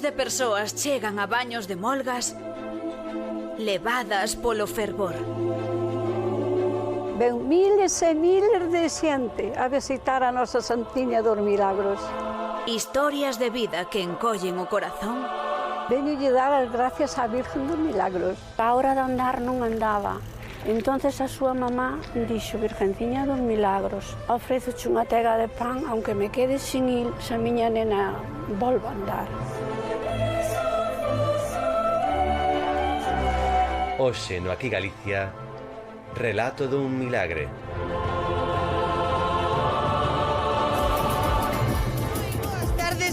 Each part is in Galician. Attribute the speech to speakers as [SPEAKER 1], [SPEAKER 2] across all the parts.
[SPEAKER 1] de persoas chegan a Baños de Molgas levadas polo fervor.
[SPEAKER 2] Ven miles e miles de xente a visitar a nosa Santiña dos Milagros.
[SPEAKER 1] Historias de vida que encollen o corazón.
[SPEAKER 2] Veño lle dar as gracias á Virgen dos Milagros.
[SPEAKER 3] A hora de andar non andaba. Entonces a súa mamá dixo: Virgenciña dos Milagros, ofrezoche unha tega de pan, aunque me quede sin il, se a miña nena volva a andar.
[SPEAKER 4] Hoxe no Aquí Galicia, relato dun milagre.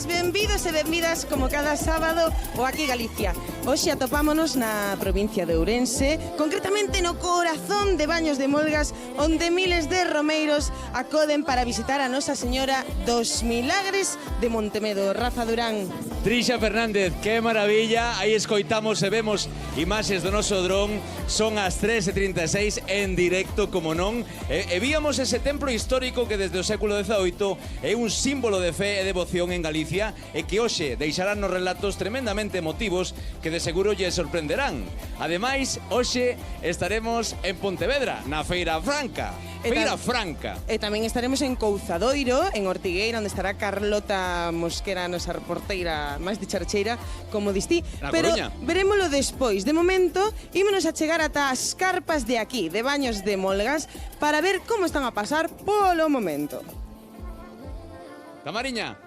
[SPEAKER 5] Benvidos e benvidas como cada sábado o Aquí Galicia. Hoxe atopámonos na provincia de Ourense, concretamente no corazón de Baños de Molgas, onde miles de romeiros acoden para visitar a Nosa Señora dos Milagres de Montemedo. Rafa Durán.
[SPEAKER 6] Trixa Fernández, que maravilla. Aí escoitamos e vemos imaxes do noso dron. Son as 3:36 en directo, como non. E víamos ese templo histórico que desde o século XVIII é un símbolo de fe e devoción en Galicia e que hoxe deixarán nos relatos tremendamente emotivos que de seguro lle sorprenderán. Ademais, hoxe estaremos en Pontevedra, na Feira Franca. Feira Franca.
[SPEAKER 5] E tamén estaremos en Couzadoiro, en Ortigueira, onde estará Carlota Mosquera, nosa reporteira máis de charcheira, como distí. Pero
[SPEAKER 6] Coruña.
[SPEAKER 5] Verémolo despois. De momento, ímonos a chegar ata as carpas de aquí, de Baños de Molgas, para ver como están a pasar polo momento.
[SPEAKER 6] Tamariña.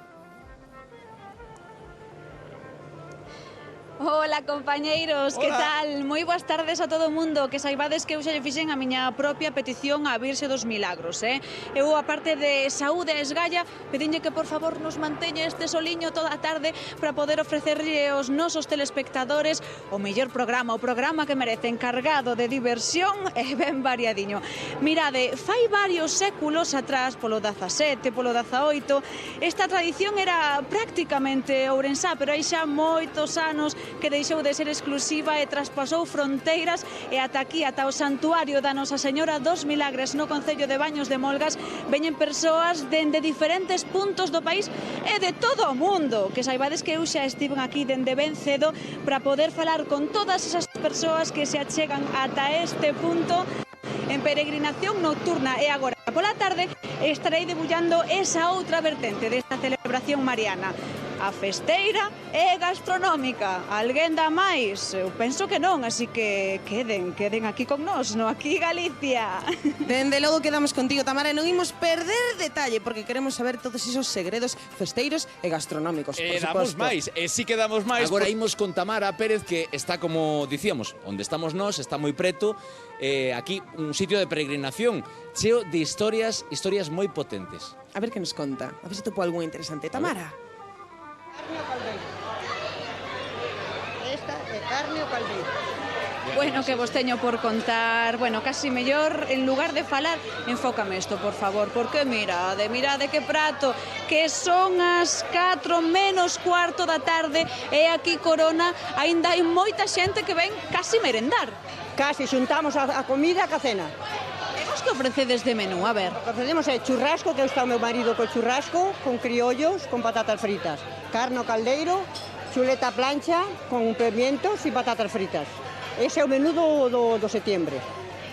[SPEAKER 7] Hola compañeiros, que tal? Moi boas tardes a todo o mundo. Que saibades que eu xa lle fixen a miña propia petición á Virxe dos Milagros, Eu, a parte de saúde e esgalla, pedinlle que por favor nos manteña este soliño toda a tarde para poder ofrecerlle aos nosos telespectadores o mellor programa, o programa que merecen, cargado de diversión e ben variadiño. Mirade, fai varios séculos atrás, polo 17, polo 18, esta tradición era prácticamente ourensá, pero hai xa moitos anos que deixou de ser exclusiva e traspasou fronteiras e ata aquí, ata o santuario da Nosa Señora dos Milagres no concello de Baños de Molgas, veñen persoas dende diferentes puntos do país e de todo o mundo. Que saibades que eu xa estiven aquí dende ben cedo para poder falar con todas esas persoas que se achegan ata este punto en peregrinación nocturna. E agora, pola tarde, estarei debullando esa outra vertente desta celebración mariana. A festeira e gastronómica. Alguén dá máis? Eu penso que non, así que queden aquí con nós, no Aquí Galicia.
[SPEAKER 5] Dende logo quedamos contigo, Tamara, e non imos perder detalle, porque queremos saber todos esos segredos festeiros e gastronómicos, por
[SPEAKER 6] Damos
[SPEAKER 5] suposto.
[SPEAKER 6] máis, sí que damos máis. Agora imos con Tamara Pérez, que está, como dicíamos, onde estamos nós, está moi preto, aquí un sitio de peregrinación cheo de historias moi potentes.
[SPEAKER 5] A ver que nos conta, a ver se topo algo interesante. Tamara.
[SPEAKER 2] Carne o caldeiro. Esta é carne o caldeiro.
[SPEAKER 7] Bueno, que vos teño por contar. Bueno, casi mellor, en lugar de falar, enfócame isto, por favor, porque mirade que prato, que son as 4 menos cuarto da tarde e aquí Corona aínda hai moita xente que ven casi merendar.
[SPEAKER 2] Casi xuntamos a comida ca cena.
[SPEAKER 7] E vos que ofrecedes de menú? A ver.
[SPEAKER 2] O que ofrecemos é churrasco, que está o meu marido co churrasco, con criollos, con patatas fritas. Carne ao caldeiro, chuleta a plancha, con pimientos e patatas fritas. Ese é o menú do setembro.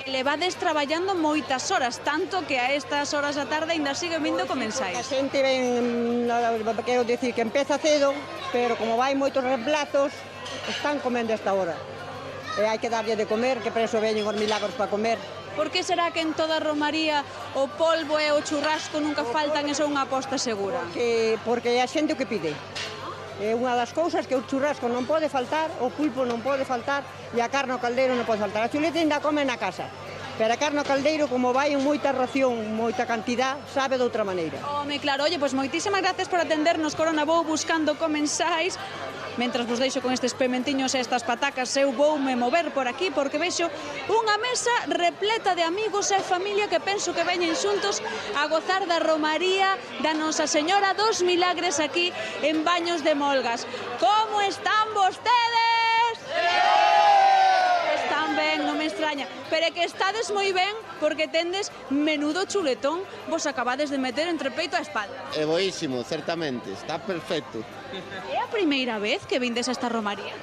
[SPEAKER 7] Levades traballando moitas horas, tanto que a estas horas da tarde ainda siguen vindo comensais.
[SPEAKER 2] A xente ven, quero dicir que empeza cedo, pero como vai moitos replatos, están comendo a esta hora. E hai que darlle de comer, que preso veñen os milagros para comer.
[SPEAKER 7] Por que será que en toda a romaría o polvo e o churrasco nunca faltan e son unha aposta segura?
[SPEAKER 2] Porque é a xente o que pide. É unha das cousas que o churrasco non pode faltar, o pulpo non pode faltar e a carne ao caldeiro non pode faltar. A chuleta ainda come na casa, pero a carne ao caldeiro, como vai en moita ración, moita cantidad, sabe de outra maneira.
[SPEAKER 7] Home, claro, oye, pois moitísimas gracias por atendernos, Corona. Vou buscando comensais. Mentras vos deixo con estes pementiños e estas patacas, eu voume mover por aquí porque vexo unha mesa repleta de amigos e familia que penso que veñen xuntos a gozar da romaría da Nosa Señora dos Milagres aquí en Baños de Molgas. Como están vostedes? Están ben, non me extraña. Veña, pero é que estades moi ben porque tendes menudo chuletón vos acabades de meter entre peito a espalda.
[SPEAKER 8] É boísimo, certamente, está perfecto.
[SPEAKER 7] É a primeira vez que vindes a esta romaría?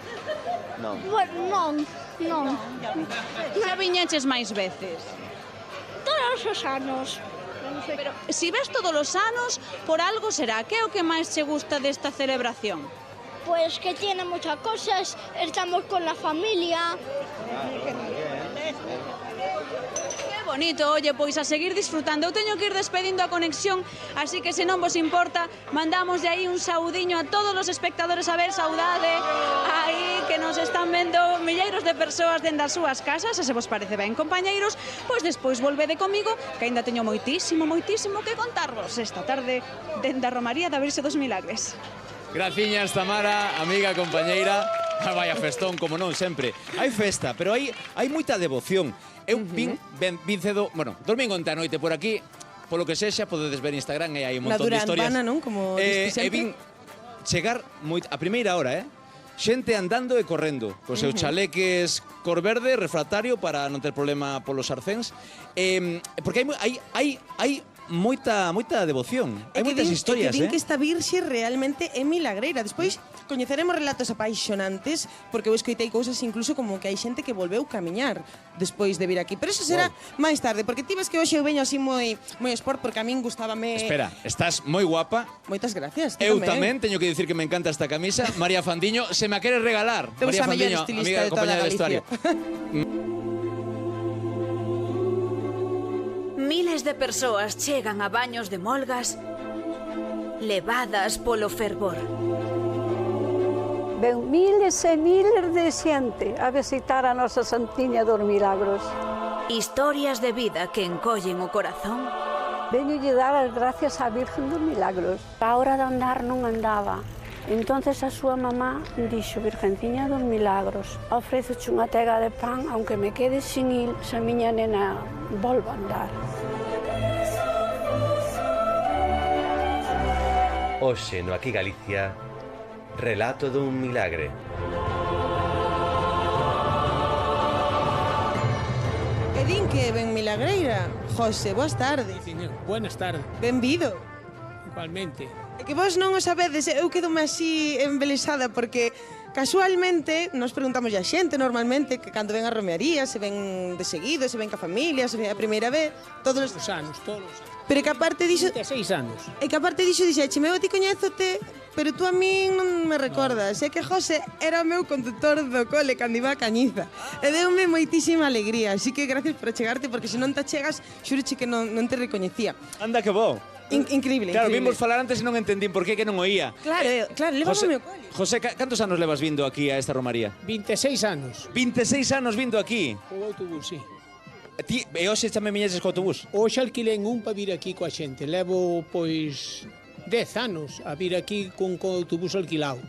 [SPEAKER 8] Non.
[SPEAKER 3] Bueno, non.
[SPEAKER 7] Xa viñeches máis veces?
[SPEAKER 3] Todos os anos.
[SPEAKER 7] Pero si ves todos os anos, por algo será. Que é o que máis che gusta desta celebración?
[SPEAKER 3] Pues que tiene muchas cosas, estamos con la familia.
[SPEAKER 7] Que bonito, oye, pois a seguir disfrutando. Eu teño que ir despedindo a conexión, así que se non vos importa, mandamos de aí un saudiño a todos os espectadores. A ver, saudade aí que nos están vendo milleiros de persoas dende as súas casas. E se vos parece ben, compañeiros, pois despois volvede comigo, que aínda teño moitísimo que contarvos esta tarde dende a Romaría da Virxe dos Milagres.
[SPEAKER 6] Graciñas, Tamara, amiga, compañeira. Vaya festón, como non, sempre. Hai festa, pero hai moita devoción. Eu vin cedo, bueno, domingo enta noite por aquí, polo que sexa, podedes ver Instagram e hai un montón de historias.
[SPEAKER 5] Na Durán Vana, non? Como diste
[SPEAKER 6] E
[SPEAKER 5] sempre.
[SPEAKER 6] vin chegar a primeira hora, xente andando e correndo, cos seus chaleques cor verde, refractario, para non ter problema polos arcéns. Porque hai moita devoción, hai moitas historias,
[SPEAKER 5] que esta virxe realmente é milagreira. Despois coñeceremos relatos apaixonantes, porque eu escoitei cousas incluso como que hai xente que volveu camiñar despois de vir aquí. Pero eso será máis tarde, porque ti ves que hoxe eu veño así moi sport, porque a min gustábame...
[SPEAKER 6] Espera, estás moi guapa.
[SPEAKER 5] Moitas gracias.
[SPEAKER 6] Eu tamén teño que dicir que me encanta esta camisa. María Fandiño, se me a quere regalar.
[SPEAKER 5] Temos
[SPEAKER 6] María
[SPEAKER 5] a mellor
[SPEAKER 6] Fandiño, amiga,
[SPEAKER 5] estilista de toda
[SPEAKER 6] compañera de
[SPEAKER 5] Galicia.
[SPEAKER 6] vestuario.
[SPEAKER 1] Miles de persoas chegan a baños de molgas levadas polo fervor.
[SPEAKER 3] Ven miles e miles de xente a visitar a nosa Santiña dos Milagros.
[SPEAKER 1] Historias de vida que encollen o corazón.
[SPEAKER 3] Veñolle dar as gracias á Virgen dos Milagros. A hora de andar non andaba. Entonces a súa mamá dixo: Virgenciña dos Milagros, ofrezoche unha tega de pan, aunque me quede sin il, se a miña nena volva a andar.
[SPEAKER 4] Hoxe no Aquí Galicia, relato dun milagre.
[SPEAKER 5] E din que ben milagreira. José, boas tardes.
[SPEAKER 9] Buenas tardes,
[SPEAKER 5] Benvido.
[SPEAKER 9] igualmente.
[SPEAKER 5] É que vos non o sabedes, eu quedome así embelesada porque casualmente nos preguntamos a xente normalmente que cando ven a romearía, se ven de seguido, se ven ca familia, se ven a primeira vez, todos os...
[SPEAKER 9] Todos os anos.
[SPEAKER 5] Pero que aparte dixo...
[SPEAKER 9] 26 anos.
[SPEAKER 5] E que aparte dixo, dixeche, meu, ti coñézote, pero tú a min non me recordas. É que José era o meu conductor do cole cando iba a Cañiza. E deume moitísima alegría, así que gracias por chegarte, porque se non te chegas, xuroche que non te recoñecía.
[SPEAKER 6] Anda que bo.
[SPEAKER 5] Increíble,
[SPEAKER 6] Claro,
[SPEAKER 5] increíble.
[SPEAKER 6] vimos falar antes e non entendín por que non oía.
[SPEAKER 5] Claro, levaba o meu cole.
[SPEAKER 6] José, cantos anos levas vindo aquí a esta romaría?
[SPEAKER 9] 26 anos.
[SPEAKER 6] 26 anos vindo aquí.
[SPEAKER 9] O autobús, sí.
[SPEAKER 6] Ti, e hoxe tamén viñeses co autobús?
[SPEAKER 9] Hoxe alquilei un para vir aquí coa xente. Levo, pois, 10 anos a vir aquí con autobús alquilado.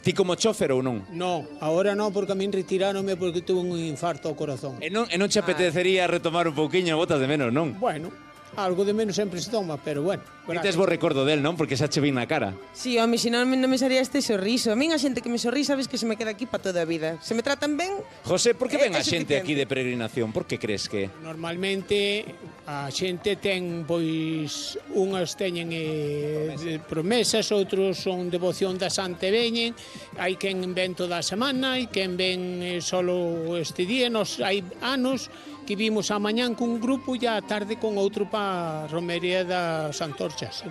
[SPEAKER 6] Ti como chofer ou non?
[SPEAKER 9] No, agora non, porque a min retiráronme porque tuve un infarto ao corazón.
[SPEAKER 6] E non che apetecería retomar un pouquiño, botas de menos, non?
[SPEAKER 9] Bueno, algo de menos sempre se toma, pero bueno.
[SPEAKER 6] E tes bo recordo del, non? Porque xa che vin na cara.
[SPEAKER 5] Sí, home, se non me saría este sorriso. A min a xente que me sorrí, sabes que se me queda aquí para toda a vida. Se me tratan ben...
[SPEAKER 6] José, por que ven a
[SPEAKER 5] É
[SPEAKER 6] xente
[SPEAKER 5] suficiente.
[SPEAKER 6] aquí de peregrinación? Por que crees que...
[SPEAKER 9] Normalmente a xente ten, pois, unhas teñen promesas, outros son devoción da Santa e veñen, hai quen ven toda a semana, hai quen ven solo este día, hai anos que vimos a mañán cun grupo e a tarde con outro pa romería das Antorchas.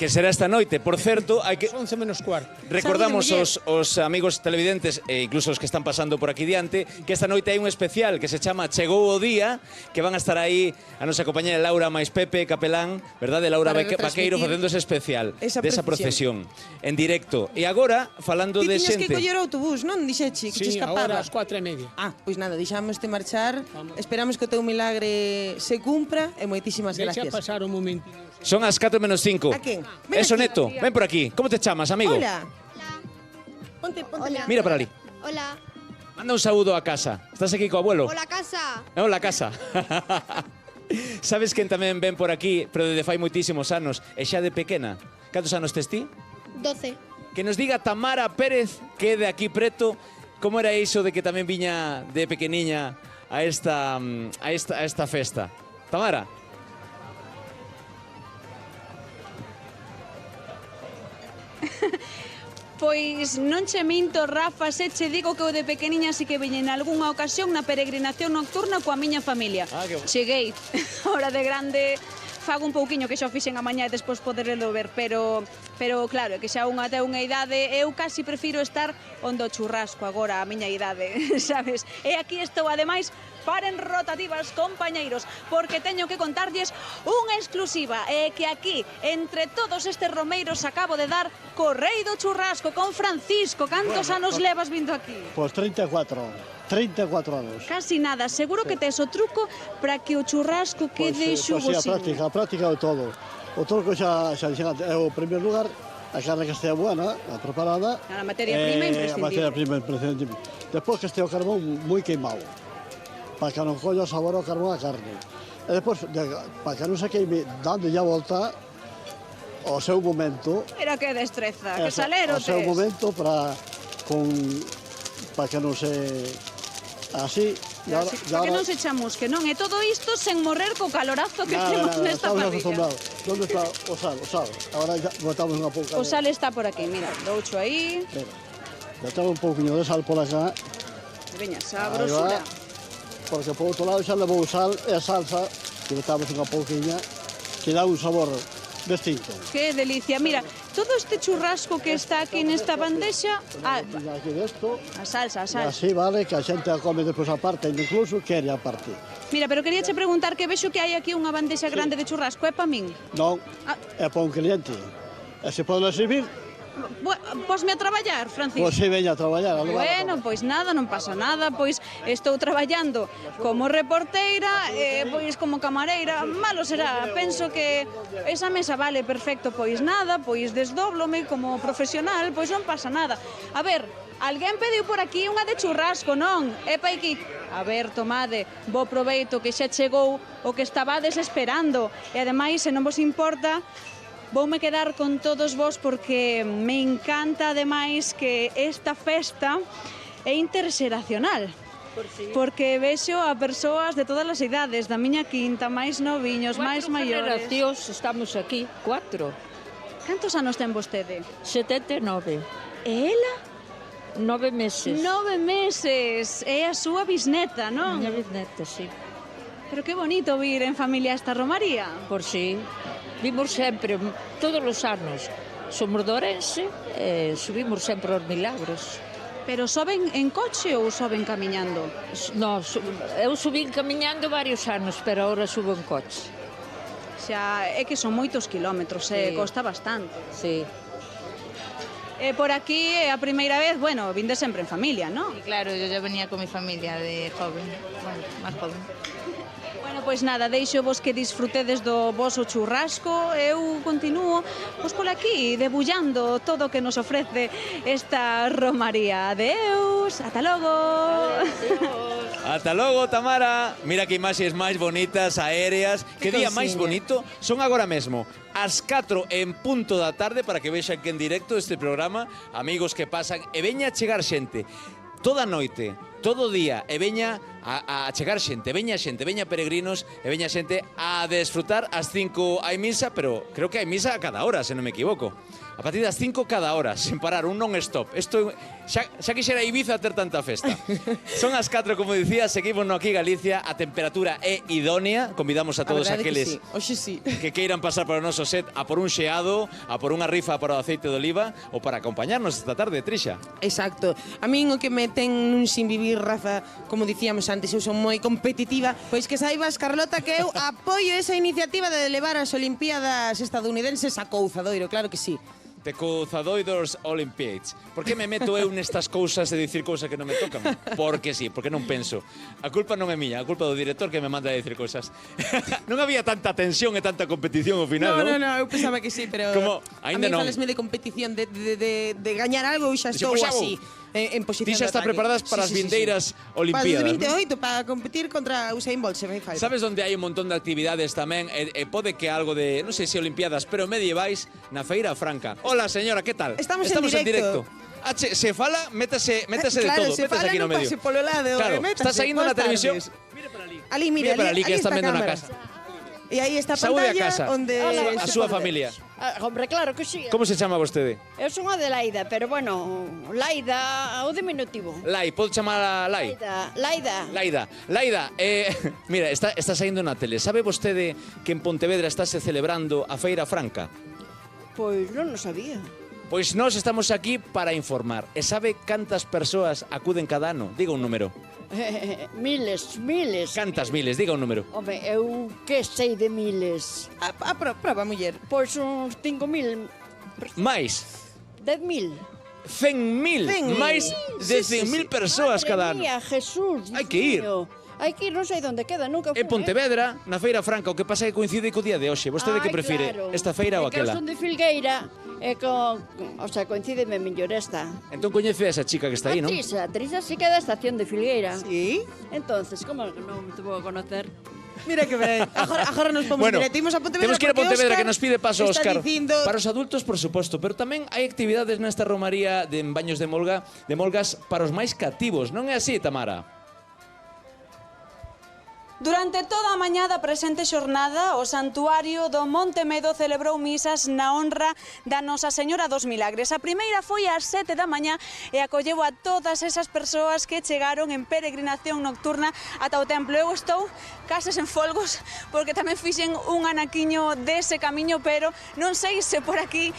[SPEAKER 6] Que será esta noite. Por certo, hai que...
[SPEAKER 9] 11 menos cuarto.
[SPEAKER 6] Recordamos os amigos televidentes e incluso os que están pasando por aquí diante que esta noite hai un especial que se chama Chegou o Día, que van a estar aí a nosa compañera Laura máis Pepe, capelán, verdade, Laura
[SPEAKER 5] Para
[SPEAKER 6] Vaqueiro,
[SPEAKER 5] retransmitir
[SPEAKER 6] facendo ese especial
[SPEAKER 5] esa
[SPEAKER 6] desa procesión en directo. E agora, falando
[SPEAKER 5] Ti
[SPEAKER 6] de
[SPEAKER 5] tiñas que
[SPEAKER 6] xente...
[SPEAKER 5] coller o autobús, non? Dixeche que te
[SPEAKER 9] Sí, agora
[SPEAKER 5] escapabas.
[SPEAKER 9] ás 4:30.
[SPEAKER 5] Ah, pois nada, deixamos de marchar. Esperamos que o teu milagre se cumpra e moitísimas
[SPEAKER 9] Deixa
[SPEAKER 5] gracias.
[SPEAKER 9] pasar un momento.
[SPEAKER 6] Son as 4 menos 5.
[SPEAKER 5] A quen? Ven
[SPEAKER 6] Eso,
[SPEAKER 5] aquí.
[SPEAKER 6] Neto, ven por aquí. Como te chamas, amigo?
[SPEAKER 5] Hola. Ponte.
[SPEAKER 6] Mira para ali.
[SPEAKER 10] Hola.
[SPEAKER 6] Manda un saúdo a casa. Estás aquí co abuelo?
[SPEAKER 10] Hola, casa.
[SPEAKER 6] Hola, casa. Sabes quen tamén ven por aquí, pero desde fai moitísimos anos, e xa de pequena? Cantos anos tes ti?
[SPEAKER 10] 12.
[SPEAKER 6] Que nos diga Tamara Pérez, que é de aquí preto, como era iso de que tamén viña de pequeniña a esta festa. Tamara.
[SPEAKER 7] Pois non che minto, Rafa, se che digo que eu de pequeniña si que veñen algunha ocasión na peregrinación nocturna coa miña familia. Cheguei, ahora de grande fago un pouquiño que xa o fixen a mañá e despois poderelo ver, pero claro, que xa unha ten unha idade, eu casi prefiro estar onde o churrasco agora a miña idade, sabes? E aquí estou, ademais, paren rotativas, compañeiros, porque teño que contarlles unha exclusiva, que aquí, entre todos estes romeiros, acabo de dar co rei do churrasco, con Francisco. Cantos anos levas vindo aquí?
[SPEAKER 10] Pois 34 anos.
[SPEAKER 7] Casi nada, seguro que tes o truco para que o churrasco quede xugosiño.
[SPEAKER 10] Pois a práctica de todo. O truco xa dixen antes, é o primeiro lugar, a carne que estea buena, a preparada.
[SPEAKER 7] A materia prima imprescindible.
[SPEAKER 10] A materia prima imprescindible. Despois que estea o carbón moi queimado, para que non colla o sabor ao carbón a carne. E despois, para que non se queime, dando a volta ao seu momento.
[SPEAKER 7] Mira que destreza, que salero tes.
[SPEAKER 10] Ao seu momento para que non se... Así,
[SPEAKER 7] para que non se chamusque, non? E todo isto sen morrer co calorazo que temos nesta parrilla.
[SPEAKER 10] Onde está o sal? Agora ya botamos unha pouca.
[SPEAKER 7] O sal está por aquí, mira, doucho aí.
[SPEAKER 10] Botamos un pouquinho de sal por acá.
[SPEAKER 7] Veña, sabrosura.
[SPEAKER 10] Porque por outro lado xa levou o sal e a salsa, que botamos unha pouquiña, que dá un sabor distinto.
[SPEAKER 7] Que delicia. Mira, todo este churrasco que está aquí nesta bandexa...
[SPEAKER 10] Aquí desto.
[SPEAKER 7] A salsa.
[SPEAKER 10] Así, vale, que a xente a come despois aparte, incluso quere aparte.
[SPEAKER 7] Mira, pero queríache preguntar que vexo que hai aquí unha bandexa grande de churrasco, é pa min?
[SPEAKER 10] Non, é pa un cliente. E se pode servir...
[SPEAKER 7] Posme a traballar, Francisco?
[SPEAKER 10] Pois si, veña a traballar.
[SPEAKER 7] Bueno, pois nada, non pasa nada, pois estou traballando como reporteira, pois como camareira, malo será, penso que esa mesa vale perfecto, pois nada, pois desdóblome como profesional, pois non pasa nada. A ver, alguén pediu por aquí unha de churrasco, non? Epa, aquí. A ver, tomade, bo proveito que xa chegou o que estabades esperando, e ademais, se non vos importa, voume quedar con todos vos porque me encanta ademais que esta festa é interxeracional. Porque vexo a persoas de todas as idades, da miña quinta, máis noviños, máis maiores.
[SPEAKER 11] 4 generacións estamos aquí, 4.
[SPEAKER 7] Cantos anos ten vostede?
[SPEAKER 11] 79.
[SPEAKER 7] E ela?
[SPEAKER 11] 9 meses.
[SPEAKER 7] 9 meses. É a súa bisneta, non?
[SPEAKER 11] Miña bisneta, sí.
[SPEAKER 7] Pero que bonito vir en familia a esta romaría.
[SPEAKER 11] Por si. Vimos sempre, todos os anos. Somos de Ourense e subimos sempre aos Milagros.
[SPEAKER 7] Pero soben en coche ou soben camiñando?
[SPEAKER 11] No, eu subín camiñando varios anos, pero agora subo en coche.
[SPEAKER 7] Xa, é que son moitos kilómetros, costa bastante.
[SPEAKER 11] Sí.
[SPEAKER 7] Por aquí é a primeira vez, bueno, vinde sempre en familia, ¿no?
[SPEAKER 12] Sí, claro, yo ya venía con mi familia de joven, bueno, más joven.
[SPEAKER 7] Bueno, pois nada, deixo vos que disfrutedes do voso churrasco. Eu continuo pois por aquí debullando todo o que nos ofrece esta romaría. Adeus, ata logo.
[SPEAKER 6] Ata logo, Tamara. Mira que imaxes máis bonitas, aéreas. Que día máis bonito. Son agora mesmo as 4 en punto da tarde para que vexan que en directo este programa, amigos que pasan, e veña a chegar xente toda a noite, todo o día, e veña a chegar xente, veña peregrinos, e veña xente a desfrutar. As 5 hai misa, pero creo que hai misa a cada hora, se non me equivoco. A partir das 5 cada hora, sen parar, un non-stop. Xa quixera Ibiza ter tanta festa. Son as 4, como dicía, seguimos no aquí Galicia, a temperatura é idónea, convidamos a todos aqueles que queiran pasar para o noso set a por un xeado, a por unha rifa para o aceite de oliva, ou para acompañarnos esta tarde, Trixa.
[SPEAKER 5] Exacto. A min o que me ten nun sin vivir, Rafa, como dicíamos antes, eu son moi competitiva, pois que saibas, Carlota, que eu apoio esa iniciativa de levar as Olimpiadas estadounidenses a Couzadoiro, claro que sí.
[SPEAKER 6] De Couzadoiros Olympiads. Por que me meto eu nestas cousas de dicir cousas que non me tocan? Porque sí, porque non penso. A culpa non é miña, a culpa do director que me manda a dicir cousas. Non había tanta tensión e tanta competición ao final, non?
[SPEAKER 5] Non, eu pensaba que sí, pero
[SPEAKER 6] como, ainda non.
[SPEAKER 5] A mí falesme de competición, de gañar algo, eu xa estou así. En posición
[SPEAKER 6] ti xa está preparadas para as vindeiras Olimpiadas.
[SPEAKER 5] Para as 28, para competir contra Usain Bolt, se me fai.
[SPEAKER 6] Sabes onde hai un montón de actividades tamén? E pode que algo de, non sei se Olimpiadas, pero medievais, na Feira Franca. Hola, señora, que tal?
[SPEAKER 5] Estamos en directo.
[SPEAKER 6] Se fala, métase de todo.
[SPEAKER 5] Claro, se fala,
[SPEAKER 6] aquí no
[SPEAKER 5] non
[SPEAKER 6] medio.
[SPEAKER 5] pase polo lado.
[SPEAKER 6] Claro, está saindo na televisión.
[SPEAKER 5] Ali, mira ali
[SPEAKER 6] que están vendo na
[SPEAKER 5] cámara.
[SPEAKER 6] casa.
[SPEAKER 5] E aí está a
[SPEAKER 6] Saúde a
[SPEAKER 5] pantalla
[SPEAKER 6] casa.
[SPEAKER 5] onde...
[SPEAKER 6] A súa familia.
[SPEAKER 13] Hombre, claro que sí.
[SPEAKER 6] Como se chama vostede?
[SPEAKER 13] Eu son Adelaida, pero bueno, Laida, o diminutivo.
[SPEAKER 6] Lai, podo chamar a Lai?
[SPEAKER 13] Laida.
[SPEAKER 6] Laida, mira, está saindo na tele. Sabe vostede que en Pontevedra estáse celebrando a Feira Franca?
[SPEAKER 13] Pois non o sabía.
[SPEAKER 6] Pois nós estamos aquí para informar. E sabe cantas persoas acuden cada ano? Diga un número.
[SPEAKER 13] Miles.
[SPEAKER 6] Cantas miles? Diga un número.
[SPEAKER 13] Home, eu que sei de miles.
[SPEAKER 5] Prova, muller.
[SPEAKER 13] Pois uns 5.000.
[SPEAKER 6] Mais.
[SPEAKER 13] 10.000.
[SPEAKER 6] 100.000. Máis de 100.000 persoas cada ano.
[SPEAKER 13] Madre mía, Jesús.
[SPEAKER 6] Hai que ir.
[SPEAKER 13] Hai que ir, non sei onde queda, nunca fui.
[SPEAKER 6] En Pontevedra, na Feira Franca, o que pasa é que coincide co día de hoxe. Vostede que prefire, esta feira ou aquela?
[SPEAKER 13] Eu son de Filgueira, o sea, coincídeme mellor esta.
[SPEAKER 6] Entón coñece a esa chica que está aí, non?
[SPEAKER 13] A Trisa sí que é da estación de Filgueira.
[SPEAKER 5] Sí?
[SPEAKER 13] Entonces, como non te vou conocer?
[SPEAKER 5] Mira que ben. Agora nos pomos directimos a Pontevedra.
[SPEAKER 6] Temos que ir a Pontevedra, que nos pide paso Óscar.
[SPEAKER 5] Dicindo...
[SPEAKER 6] Para os adultos, por suposto, pero tamén hai actividades nesta romaría de baños de molgas para os máis cativos. Non é así, Tamara?
[SPEAKER 7] Durante toda a mañá da presente xornada, o Santuario do Monte Medo celebrou misas na honra da Nosa Señora dos Milagres. A primeira foi ás 7 da mañá e acolleu a todas esas persoas que chegaron en peregrinación nocturna ata o templo. Eu estou case en folgos porque tamén fixen un anaquiño dese camiño, pero non sei se por aquí...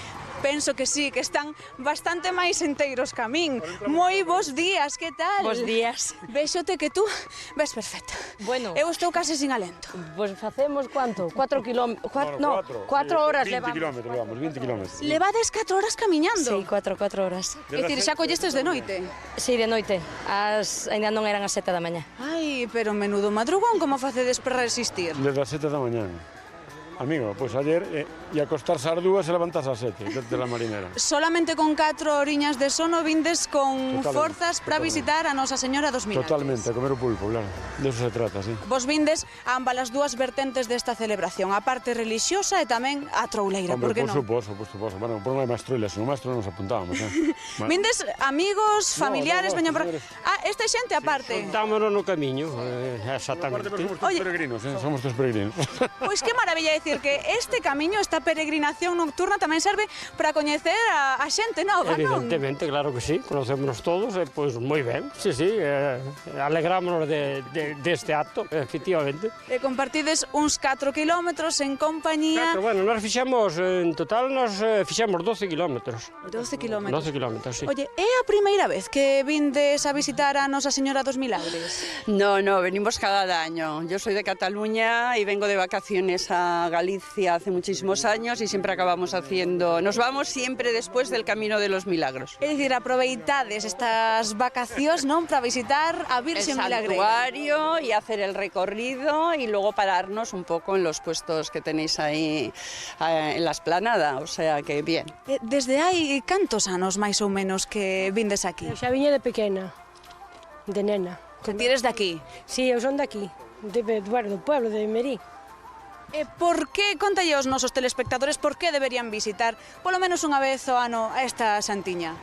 [SPEAKER 7] Penso que sí, que están bastante máis enteiros que a min. Moi bons días, que tal?
[SPEAKER 14] Bos días.
[SPEAKER 7] Véxote que tú ves perfecto.
[SPEAKER 14] Bueno.
[SPEAKER 7] Eu estou case sin alento.
[SPEAKER 14] Pois facemos cuánto? 4 kilómetros. No, 4 horas levamos.
[SPEAKER 15] 20 kilómetros.
[SPEAKER 7] Levades 4 horas camiñando?
[SPEAKER 14] Sí, 4 horas.
[SPEAKER 7] É dicir, xa collestes de noite?
[SPEAKER 14] Sí, de noite. Ainda non eran as 7 da mañá.
[SPEAKER 7] Ai, pero menudo madrugón, como facedes para resistir?
[SPEAKER 15] Desde as 7 da mañá. Amigo, pois ayer e acostarse ás 2 e levantarse ás 7 de la marinera.
[SPEAKER 7] Solamente con 4 horiñas de sono vindes con forzas para visitar a Nosa Señora dos Milagres.
[SPEAKER 15] Totalmente, a comer o pulpo, claro. De eso se trata, sí.
[SPEAKER 7] Vos vindes a ambas as dúas vertentes desta celebración, a parte religiosa e tamén a trouleira, por que non?
[SPEAKER 15] Por suposto. Bueno, por non hai máis troilas, se non máis troilas nos apuntábamos,
[SPEAKER 7] Vindes amigos, familiares, veñan por... esta xente aparte.
[SPEAKER 15] Juntámonos no camiño, exactamente. Somos todos peregrinos, somos todos peregrinos.
[SPEAKER 7] Pois que maravilla decir que este camiño, esta peregrinación nocturna tamén serve para coñecer a xente nova, non?
[SPEAKER 16] Evidentemente, claro que sí, conocémonos todos, pois moi ben, sí, alegrámonos deste acto, efectivamente.
[SPEAKER 7] E compartides uns 4 kilómetros en compañía...
[SPEAKER 16] Bueno, nós fixemos, en total, fixemos 12 kilómetros.
[SPEAKER 7] 12 kilómetros.
[SPEAKER 16] 12 kilómetros, sí.
[SPEAKER 7] Oye, é a primeira vez que vindes a visitar a Nosa Señora dos Milagres?
[SPEAKER 17] No, venimos cada año. Yo soy de Cataluña y vengo de vacaciones a Galicia hace muchísimos años y siempre acabamos haciendo... Nos vamos siempre después del Camino de los Milagros.
[SPEAKER 7] É dicir, aproveitades estas vacacións, non, para visitar a Virxe Milagreira.
[SPEAKER 17] El santuario y hacer el recorrido y luego pararnos un poco en los puestos que tenéis ahí en la esplanada, o sea que bien.
[SPEAKER 7] Desde hai cantos anos máis ou menos que vindes aquí?
[SPEAKER 18] Eu xa viña de pequena, de nena.
[SPEAKER 7] Que ti eres de aquí?
[SPEAKER 18] Sí, eu son de aquí, do pueblo de Merí.
[SPEAKER 7] E por que, contalle aos nosos telespectadores, por que deberían visitar polo menos unha vez ao ano a esta santiña?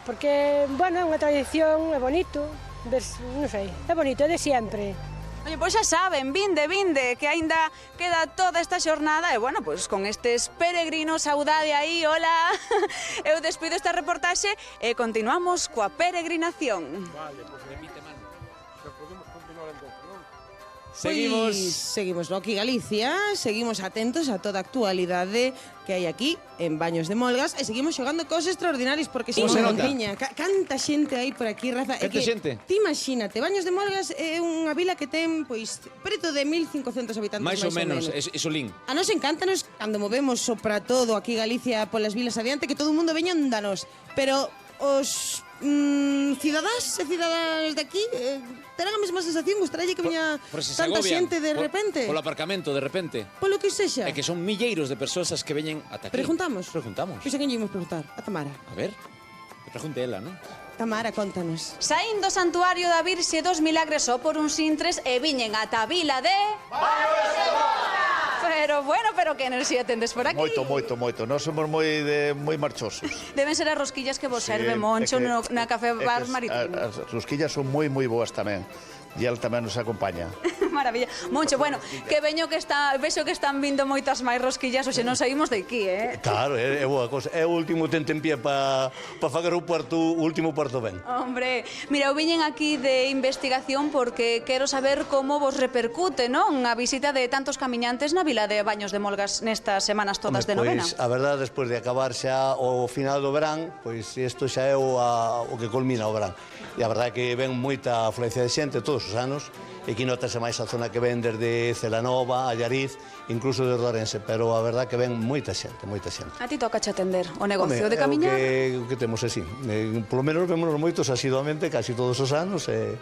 [SPEAKER 18] Porque, bueno, é unha tradición, é bonito, non sei, é bonito, é de sempre.
[SPEAKER 7] Oye, pois xa saben, vinde, que aínda queda toda esta xornada e, bueno, pois con estes peregrinos, saudade aí, hola. Eu despido esta reportaxe e continuamos coa peregrinación.
[SPEAKER 15] Vale, pois remite mano. Xa podemos continuar entón, non?
[SPEAKER 5] Seguimos aquí Galicia, seguimos atentos a toda a actualidade que hai aquí en Baños de Molgas e seguimos xogando cosas extraordinarias porque
[SPEAKER 6] Como se nota?
[SPEAKER 5] Canta xente aí por aquí, Rafa.
[SPEAKER 6] Canta xente?
[SPEAKER 5] Ti imagínate, Baños de Molgas é unha vila que ten pois preto de 1500 habitantes
[SPEAKER 6] máis ou menos, iso lin.
[SPEAKER 5] A nos encántanos cando movemos sopra todo aquí Galicia polas vilas adiante que todo o mundo veña andanos, pero os cidadás e cidadáns de aquí terán a mesma sensación, gustarálle que veña tanta xente de repente?
[SPEAKER 6] Polo aparcamento, de repente.
[SPEAKER 5] Polo que sexa.
[SPEAKER 6] É que son milleiros de persoas as que veñen ata aquí.
[SPEAKER 5] Preguntamos?
[SPEAKER 6] Preguntamos.
[SPEAKER 5] Pois a quen lle imos preguntar? A Tamara.
[SPEAKER 6] A ver, pregunte ela, non?
[SPEAKER 5] Tamara, contanos.
[SPEAKER 7] Saín do santuario da Virxe dos Milagres só por uns intres e viñen ata a vila de... Pero bueno, pero que enerxía tendes por aquí?
[SPEAKER 19] Moito. Nós somos moi marchosos.
[SPEAKER 7] Deben ser as rosquillas que vos serve Moncho na Café Bar Marítimo.
[SPEAKER 19] As rosquillas son moi boas tamén. E el tamén nos acompaña.
[SPEAKER 7] Maravilla. Moncho, bueno, que vexo que están vindo moitas máis rosquillas, hoxe non saímos de aquí,
[SPEAKER 20] Claro, é boa cosa. É o último tentempié para facer o último puerto ben.
[SPEAKER 7] Hombre, mira, eu viñen aquí de investigación porque quero saber como vos repercute, non? A visita de tantos camiñantes na vila de Baños de Molgas nestas semanas todas de novena.
[SPEAKER 20] Pois, a verdade, despois de acabar xa o final do verán, pois isto xa é o que culmina o verán. E a verdade é que ven moita afluencia de xente todos os anos, e aquí notase máis a zona que ven desde Celanova, Allariz, incluso desde Orense, pero a verdade é que ven moita xente.
[SPEAKER 7] A ti toca che atender o negocio de camiñar?
[SPEAKER 20] O que temos así. Polo menos vémonos moitos asiduamente, casi todos os anos, e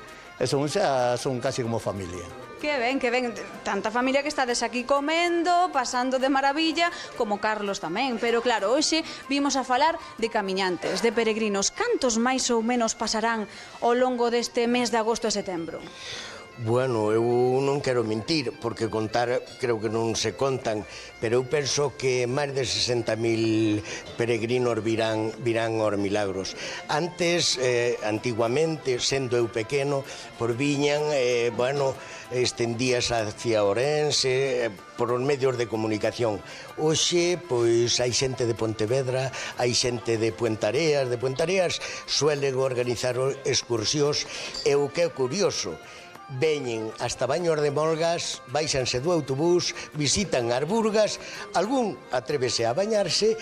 [SPEAKER 20] son casi como familia.
[SPEAKER 7] Que ben, tanta familia que estades aquí comendo, pasando de maravilla, como Carlos tamén. Pero claro, hoxe vimos a falar de camiñantes, de peregrinos. Cantos máis ou menos pasarán ao longo deste mes de agosto e setembro?
[SPEAKER 21] Bueno, eu non quero mentir, porque contar creo que non se contan, pero eu penso que máis de 60.000 peregrinos virán aos Milagros. Antes, antiguamente, sendo eu pequeno, por viñan, estendías hacia Orense, por os medios de comunicación. Hoxe, pois, hai xente de Pontevedra, hai xente de Puentareas, suelen organizar excursións, e o que é curioso, veñen hasta Baños de Molgas, baixanse do autobús, visitan as Burgas, algún atrévese a bañarse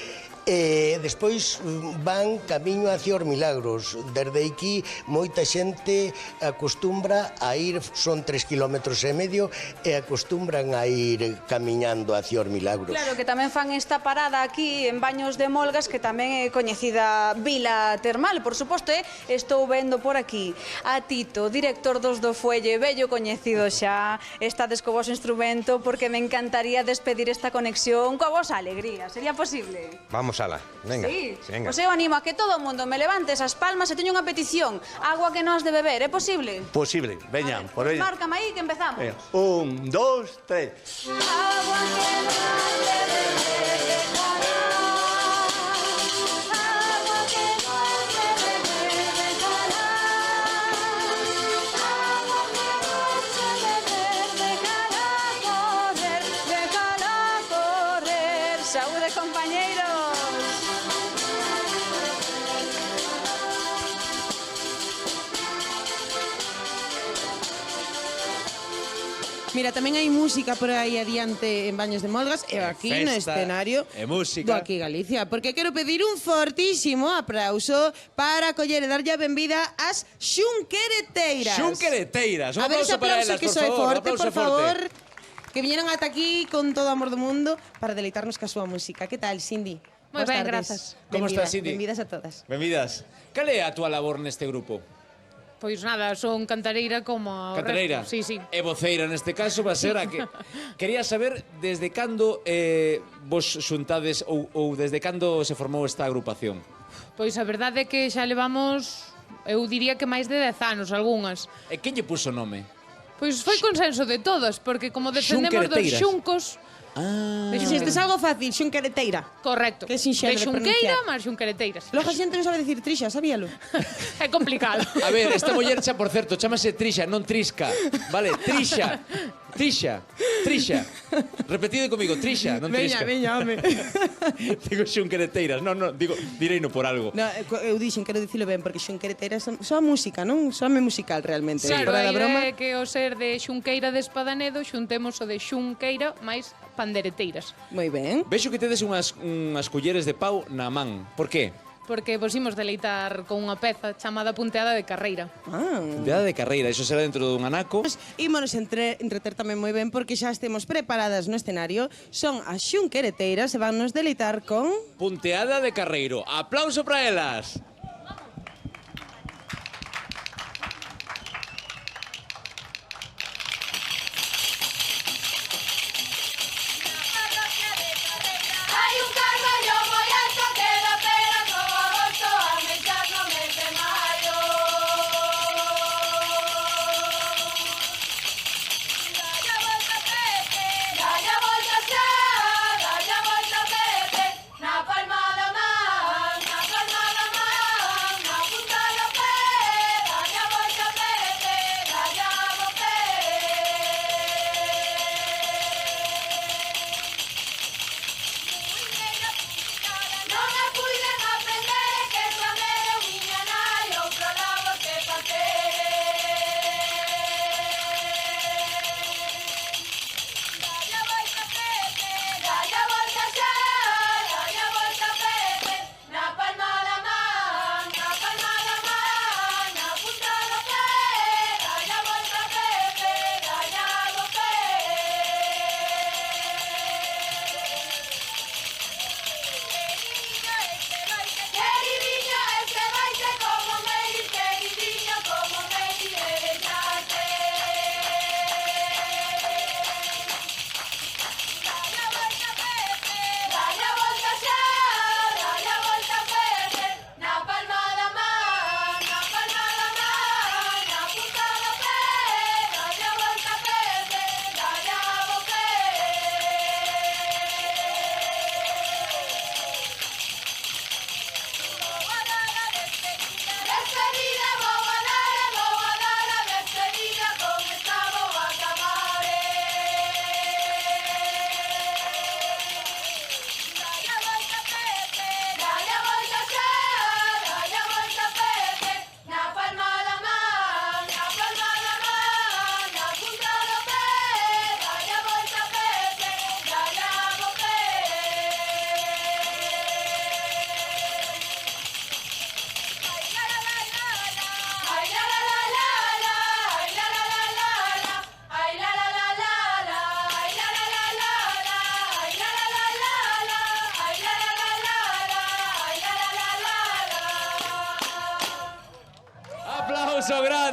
[SPEAKER 21] e despois van camiño hacia os Milagros. Desde aquí moita xente acostumbra a ir, son 3,5 kilómetros, e acostumbran a ir camiñando hacia os Milagros.
[SPEAKER 7] Claro, que tamén fan esta parada aquí en Baños de Molgas, que tamén é coñecida vila termal, por suposto, estou vendo por aquí a Tito, director dos do Fuelle, vello coñecido xa, estades co vosso instrumento, porque me encantaría despedir esta conexión coa vosa alegría, sería posible?
[SPEAKER 4] Vamos ala, venga.
[SPEAKER 7] Sí,
[SPEAKER 4] venga.
[SPEAKER 7] Pois eu animo a que todo o mundo me levante esas palmas e teño unha petición, agua que non has de beber, é posible?
[SPEAKER 20] Posible, veñan, por veña.
[SPEAKER 7] Márcame aí que empezamos.
[SPEAKER 20] 1, 2, 3.
[SPEAKER 7] Agua que non has de beber, agua que non has de beber, déjala. Agua que non has de beber, déjala correr. Saúde, compañeiros.
[SPEAKER 5] Mira, tamén hai música por aí adiante en Baños de Molgas e aquí no escenario do Aquí Galicia, porque quero pedir un fortísimo aplauso para acoller e darlle a benvida ás xunquereteiras.
[SPEAKER 6] Xunquereteiras, un
[SPEAKER 5] a ver
[SPEAKER 6] aplauso para elas,
[SPEAKER 5] que
[SPEAKER 6] por
[SPEAKER 5] soe
[SPEAKER 6] favor,
[SPEAKER 5] forte, por favor, que viñeron ata aquí con todo o amor do mundo para deleitarnos ca súa música. Que tal, Cindy?
[SPEAKER 12] Moi ben, grazas.
[SPEAKER 6] Como estás, Cindy?
[SPEAKER 5] Benvidas a todas.
[SPEAKER 6] Benvidas. Cal é a túa labor neste grupo?
[SPEAKER 12] Pois nada, son cantareira como o
[SPEAKER 6] Cantareira?
[SPEAKER 12] resto. Sí.
[SPEAKER 6] E voceira neste caso va ser a que... Quería saber desde cando vos xuntades ou desde cando se formou esta agrupación?
[SPEAKER 12] Pois a verdade é que xa levamos, eu diría que máis de 10 anos, algunhas.
[SPEAKER 6] E quen lle puso nome?
[SPEAKER 12] Pois foi consenso de todas, porque como defendemos dos xuncos...
[SPEAKER 5] Isto é algo fácil, xunquereteira.
[SPEAKER 12] Correcto.
[SPEAKER 5] Que sinxelo de pronunciar.
[SPEAKER 12] De xunqueira máis xunquereteiras.
[SPEAKER 5] Logo a xente non sabe dicir trixa, sabíalo?
[SPEAKER 12] É complicado.
[SPEAKER 6] A ver, esta muller xa, por certo, chámase Trixa, non Trisca. Vale, Trixa. Trixa. Repetido comigo, Trixa, non Trisca.
[SPEAKER 5] Veña, home.
[SPEAKER 6] Digo xunquereteiras, non, digo, direino por algo.
[SPEAKER 5] No, eu dixen, quero dicilo ben, porque xunquereteiras son música, non? Soame musical, realmente.
[SPEAKER 12] Claro, a idea é que o ser de Xunqueira de Espadanedo xuntemos o de Xunqueira máis pandereteiras.
[SPEAKER 5] Moi ben.
[SPEAKER 6] Vexo que tedes unhas culleres de pau na man. Por qué?
[SPEAKER 12] Porque vos imos deleitar con unha peza chamada Punteada de Carreira.
[SPEAKER 6] Punteada de Carreira, iso será dentro dun anaco.
[SPEAKER 5] Ímonos entreter tamén moi ben porque xa estemos preparadas no escenario. Son as xunquereteiras e vannos deleitar con...
[SPEAKER 6] Punteada de Carreiro. Aplauso para elas.
[SPEAKER 22] Dale a volta,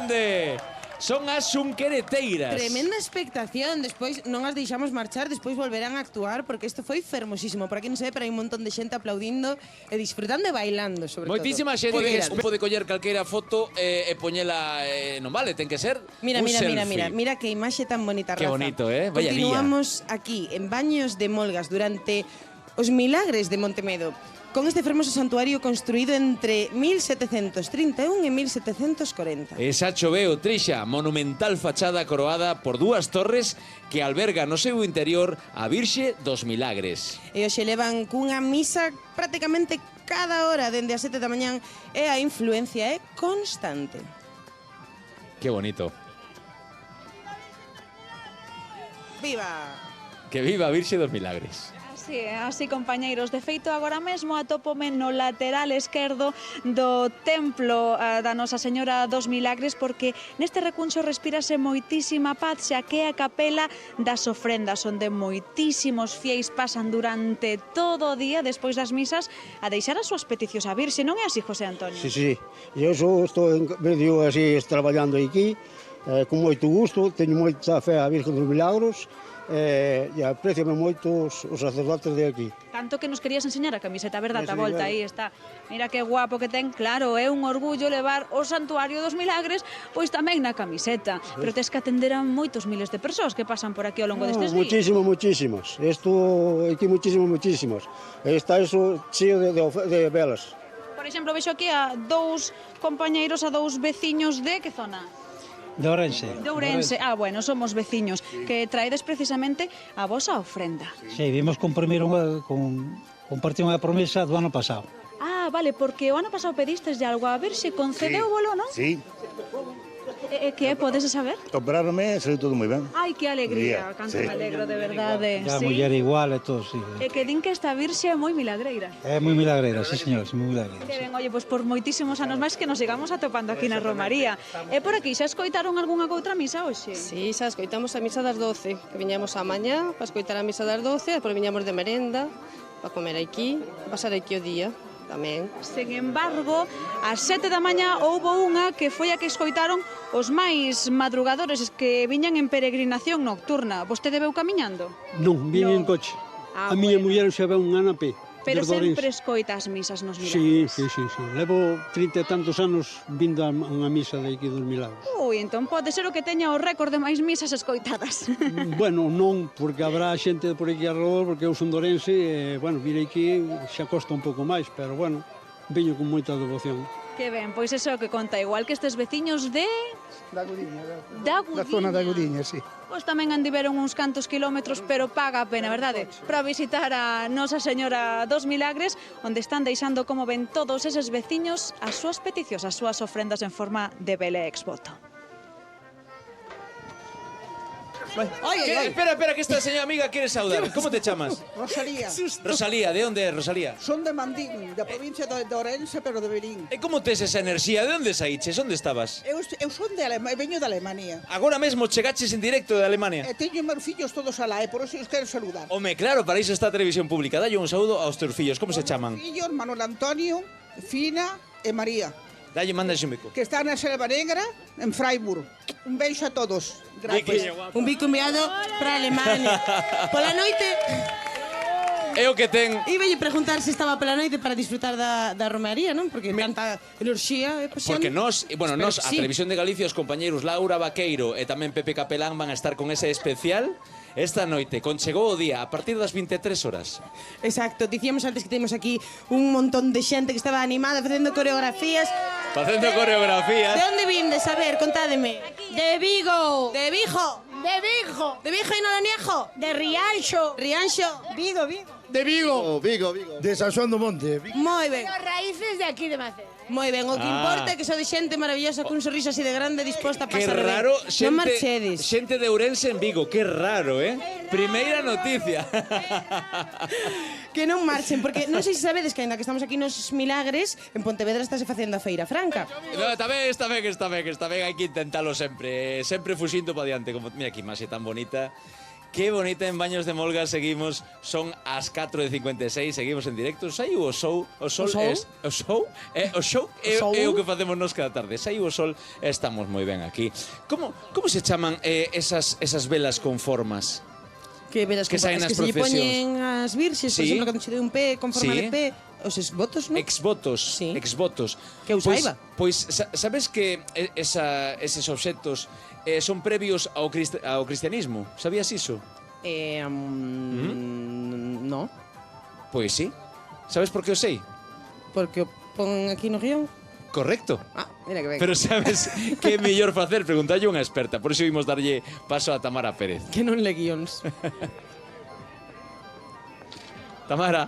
[SPEAKER 6] grande! Son as xunquereteiras.
[SPEAKER 5] Tremenda expectación, despois non as deixamos marchar, despois volverán a actuar porque isto foi fermosísimo. Por aquí non se ve, pero hai un montón de xente aplaudindo e disfrutando e bailando, sobre
[SPEAKER 6] Moitísima
[SPEAKER 5] todo.
[SPEAKER 6] xente que pode coller calquera foto e poñela, non vale, ten que ser
[SPEAKER 5] Mira,
[SPEAKER 6] un
[SPEAKER 5] mira,
[SPEAKER 6] selfie.
[SPEAKER 5] mira que imaxe tan bonita,
[SPEAKER 6] Que
[SPEAKER 5] Rafa.
[SPEAKER 6] bonito, Vaya día.
[SPEAKER 5] Continuamos aquí, en Baños de Molgas, durante os milagres de Montemedo, con este fermoso santuario construído entre 1731 e 1740.
[SPEAKER 6] E xa choveu, Trixa, monumental fachada coroada por dúas torres que alberga no seu interior a Virxe dos Milagres.
[SPEAKER 5] E hoxe levan cunha misa prácticamente cada hora dende as 7 da mañán e a influencia é constante.
[SPEAKER 6] Que bonito.
[SPEAKER 5] Viva!
[SPEAKER 6] Que viva a Virxe dos Milagres.
[SPEAKER 7] Así, compañeiros. De feito, agora mesmo atópome no lateral esquerdo do templo da Nosa Señora dos Milagres, porque neste recuncho respírase moitísima paz, xa que é a capela das ofrendas, onde moitísimos fieis pasan durante todo o día, despois das misas, a deixar as súas peticións á Virxe. Non é así, José Antonio?
[SPEAKER 10] Sí. Eu estou medio así traballando aquí, con moito gusto, teño moita fe á Virgen dos Milagros, e apreciame moito os sacerdotes de aquí.
[SPEAKER 7] Tanto que nos querías enseñar a camiseta, verdade? A
[SPEAKER 10] Sí,
[SPEAKER 7] volta,
[SPEAKER 10] claro.
[SPEAKER 7] aí está. Mira que guapo que ten. Claro, é un orgullo levar o Santuario dos Milagres, pois tamén na camiseta. Pero tes que atender a moitos miles de persoas que pasan por aquí ao longo destes días.
[SPEAKER 10] Muchísimas. Isto aquí muchísimas. Está eso cheo de velas.
[SPEAKER 7] Por exemplo, vexo aquí a dous compañeiros, a dous veciños de que zona?
[SPEAKER 2] De Ourense.
[SPEAKER 7] De Ourense. Ah, bueno, somos veciños, que traedes precisamente a vosa ofrenda.
[SPEAKER 2] Sí, vimos compartir unha promesa do ano pasado.
[SPEAKER 7] Ah, vale, porque o ano pasado pedistes de algo a Virxe, concedeu bolo, non?
[SPEAKER 19] Sí,
[SPEAKER 7] Que podes saber?
[SPEAKER 19] operaronme e saiu todo moi ben.
[SPEAKER 7] Ai, que alegría, canto
[SPEAKER 19] Sí.
[SPEAKER 7] me alegro de verdade.
[SPEAKER 2] A
[SPEAKER 7] Sí.
[SPEAKER 2] muller igual e todo, sí.
[SPEAKER 7] E que din que esta Virxe é moi milagreira.
[SPEAKER 2] É moi milagreira, sí, señor, moi milagreira.
[SPEAKER 7] Que ben, oye, pois por moitísimos anos máis que nos sigamos atopando aquí na Romaría. E por aquí, xa escoitaron algunha outra misa hoxe?
[SPEAKER 14] Sí, xa escoitamos a misa das 12, que viñamos a mañá para escoitar a misa das 12, depois viñamos de merenda, para comer aquí, pasar aquí o día tamén.
[SPEAKER 7] Sen embargo, ás 7 da mañá houbo unha que foi a que escoitaron os máis madrugadores que viñan en peregrinación nocturna. Vostede veu camiñando?
[SPEAKER 10] Non, vin en coche.
[SPEAKER 7] Ah,
[SPEAKER 10] A miña muller xa ve un ano a pé.
[SPEAKER 7] Pero
[SPEAKER 10] desde
[SPEAKER 7] sempre
[SPEAKER 10] Ourense.
[SPEAKER 7] escoita as misas nos milagres.
[SPEAKER 10] Sí. Levo 30 e tantos anos vindo a unha misa de aquí dos Milagros.
[SPEAKER 7] Ui, entón pode ser o que teña o récord de máis misas escoitadas.
[SPEAKER 10] Bueno, non, porque habrá xente por aquí alrededor, porque eu son de Ourense, e, bueno, vir aquí xa costa un pouco máis, pero, bueno, veño con moita devoción.
[SPEAKER 7] Que ben, pois eso é o que conta, igual que estes veciños de...
[SPEAKER 22] Da Gudiña.
[SPEAKER 7] Da Gudiña.
[SPEAKER 22] Da zona da Gudiña, sí.
[SPEAKER 7] Pois tamén andiveron uns cantos kilómetros, pero paga a pena, verdade? Para visitar a Nosa Señora dos Milagres, onde están deixando, como ven, todos eses veciños as súas peticións, as súas ofrendas en forma de vele ex voto.
[SPEAKER 6] Espera, que esta señora amiga quiere saudar. ¿Cómo te chamas?
[SPEAKER 22] Rosalía.
[SPEAKER 6] Rosalía, ¿de onde é Rosalía?
[SPEAKER 22] Son de Mandín, da provincia de Ourense, pero de Verín.
[SPEAKER 6] E como tes esa enerxía? De onde saíches? Onde estabas?
[SPEAKER 22] Eu son de veño de Alemania.
[SPEAKER 6] Agora mesmo chegaches en directo de Alemania?
[SPEAKER 22] E teño meus fillos todos alá, e por eso os quero saludar.
[SPEAKER 6] Home, claro, para iso está a televisión pública. Dalle un saúdo aos teus fillos. Como se chaman?
[SPEAKER 22] Fillos, Manuel Antonio, Fina e María,
[SPEAKER 6] Dalle, manda un bico.
[SPEAKER 22] que están na Selva Negra, en Freiburg. Un beixo a todos. Gracias.
[SPEAKER 5] Un bico enviado para Alemania. Pola noite...
[SPEAKER 6] É o que ten...
[SPEAKER 5] Iballe preguntar se estaba pola noite para disfrutar da romaría, non? Porque tanta enerxía...
[SPEAKER 6] Porque nos, bueno,
[SPEAKER 5] Espero
[SPEAKER 6] nos,
[SPEAKER 5] que
[SPEAKER 6] a
[SPEAKER 5] sí.
[SPEAKER 6] Televisión de Galicia, os compañeiros Laura Vaqueiro e tamén Pepe Capelán van a estar con ese especial esta noite. Conchegou o día a partir das 23 horas.
[SPEAKER 5] Exacto, dicíamos antes que temos aquí un montón de xente que estaba animada facendo coreografías.
[SPEAKER 6] Facendo coreografías.
[SPEAKER 5] De onde vindes? A ver, contádeme.
[SPEAKER 23] De Vigo.
[SPEAKER 5] De Vigo.
[SPEAKER 23] De Vigo.
[SPEAKER 5] De Vigo e non lo niego.
[SPEAKER 23] De Rianxo.
[SPEAKER 5] Rianxo.
[SPEAKER 23] Vigo.
[SPEAKER 22] De Vigo.
[SPEAKER 19] Vigo.
[SPEAKER 22] De San Xoán do Monte.
[SPEAKER 5] Moi ben.
[SPEAKER 23] As raíces de aquí de Maceda.
[SPEAKER 5] Moi ben, o que importa é que só de xente maravillosa cun sorriso así de grande disposta a
[SPEAKER 6] Que
[SPEAKER 5] pasar
[SPEAKER 6] raro,
[SPEAKER 5] ben. Non marchedes.
[SPEAKER 6] xente de Ourense en Vigo, que raro, Primeira noticia.
[SPEAKER 5] Que non marchen, porque non sei se sabedes que ainda que estamos aquí nos Milagres, en Pontevedra estáse facendo a Feira Franca.
[SPEAKER 6] No, está ben, hai que intentalo sempre, sempre fuxindo para diante, como mira aquí, máis tan bonita. Que bonita en Baños de Molga seguimos, son as 4:56, seguimos en directo. Saiu o show, o show é o que facemos nos cada tarde. Saiu o sol e estamos moi ben aquí. Como se chaman esas velas con formas?
[SPEAKER 5] Que velas
[SPEAKER 6] que
[SPEAKER 5] con
[SPEAKER 6] saen
[SPEAKER 5] formas?
[SPEAKER 6] nas
[SPEAKER 5] Que se lle
[SPEAKER 6] procesións.
[SPEAKER 5] poñen as virxes, por
[SPEAKER 6] Sí.
[SPEAKER 5] exemplo, cando se dé un pé con forma
[SPEAKER 6] Sí.
[SPEAKER 5] de pé, os exvotos, non?
[SPEAKER 6] Exvotos.
[SPEAKER 5] Que eu saiba.
[SPEAKER 6] Pois sabes que eses obxectos son previos ao cristianismo? Sabías iso?
[SPEAKER 5] No.
[SPEAKER 6] Pois sí. Sabes por que o sei?
[SPEAKER 5] Porque o pon aquí no guión.
[SPEAKER 6] Correcto.
[SPEAKER 5] Mira que ben.
[SPEAKER 6] Pero sabes que é mellor facer? Preguntalle a unha experta. Por iso vimos darlle paso a Tamara Pérez.
[SPEAKER 5] Que non le guións.
[SPEAKER 6] Tamara.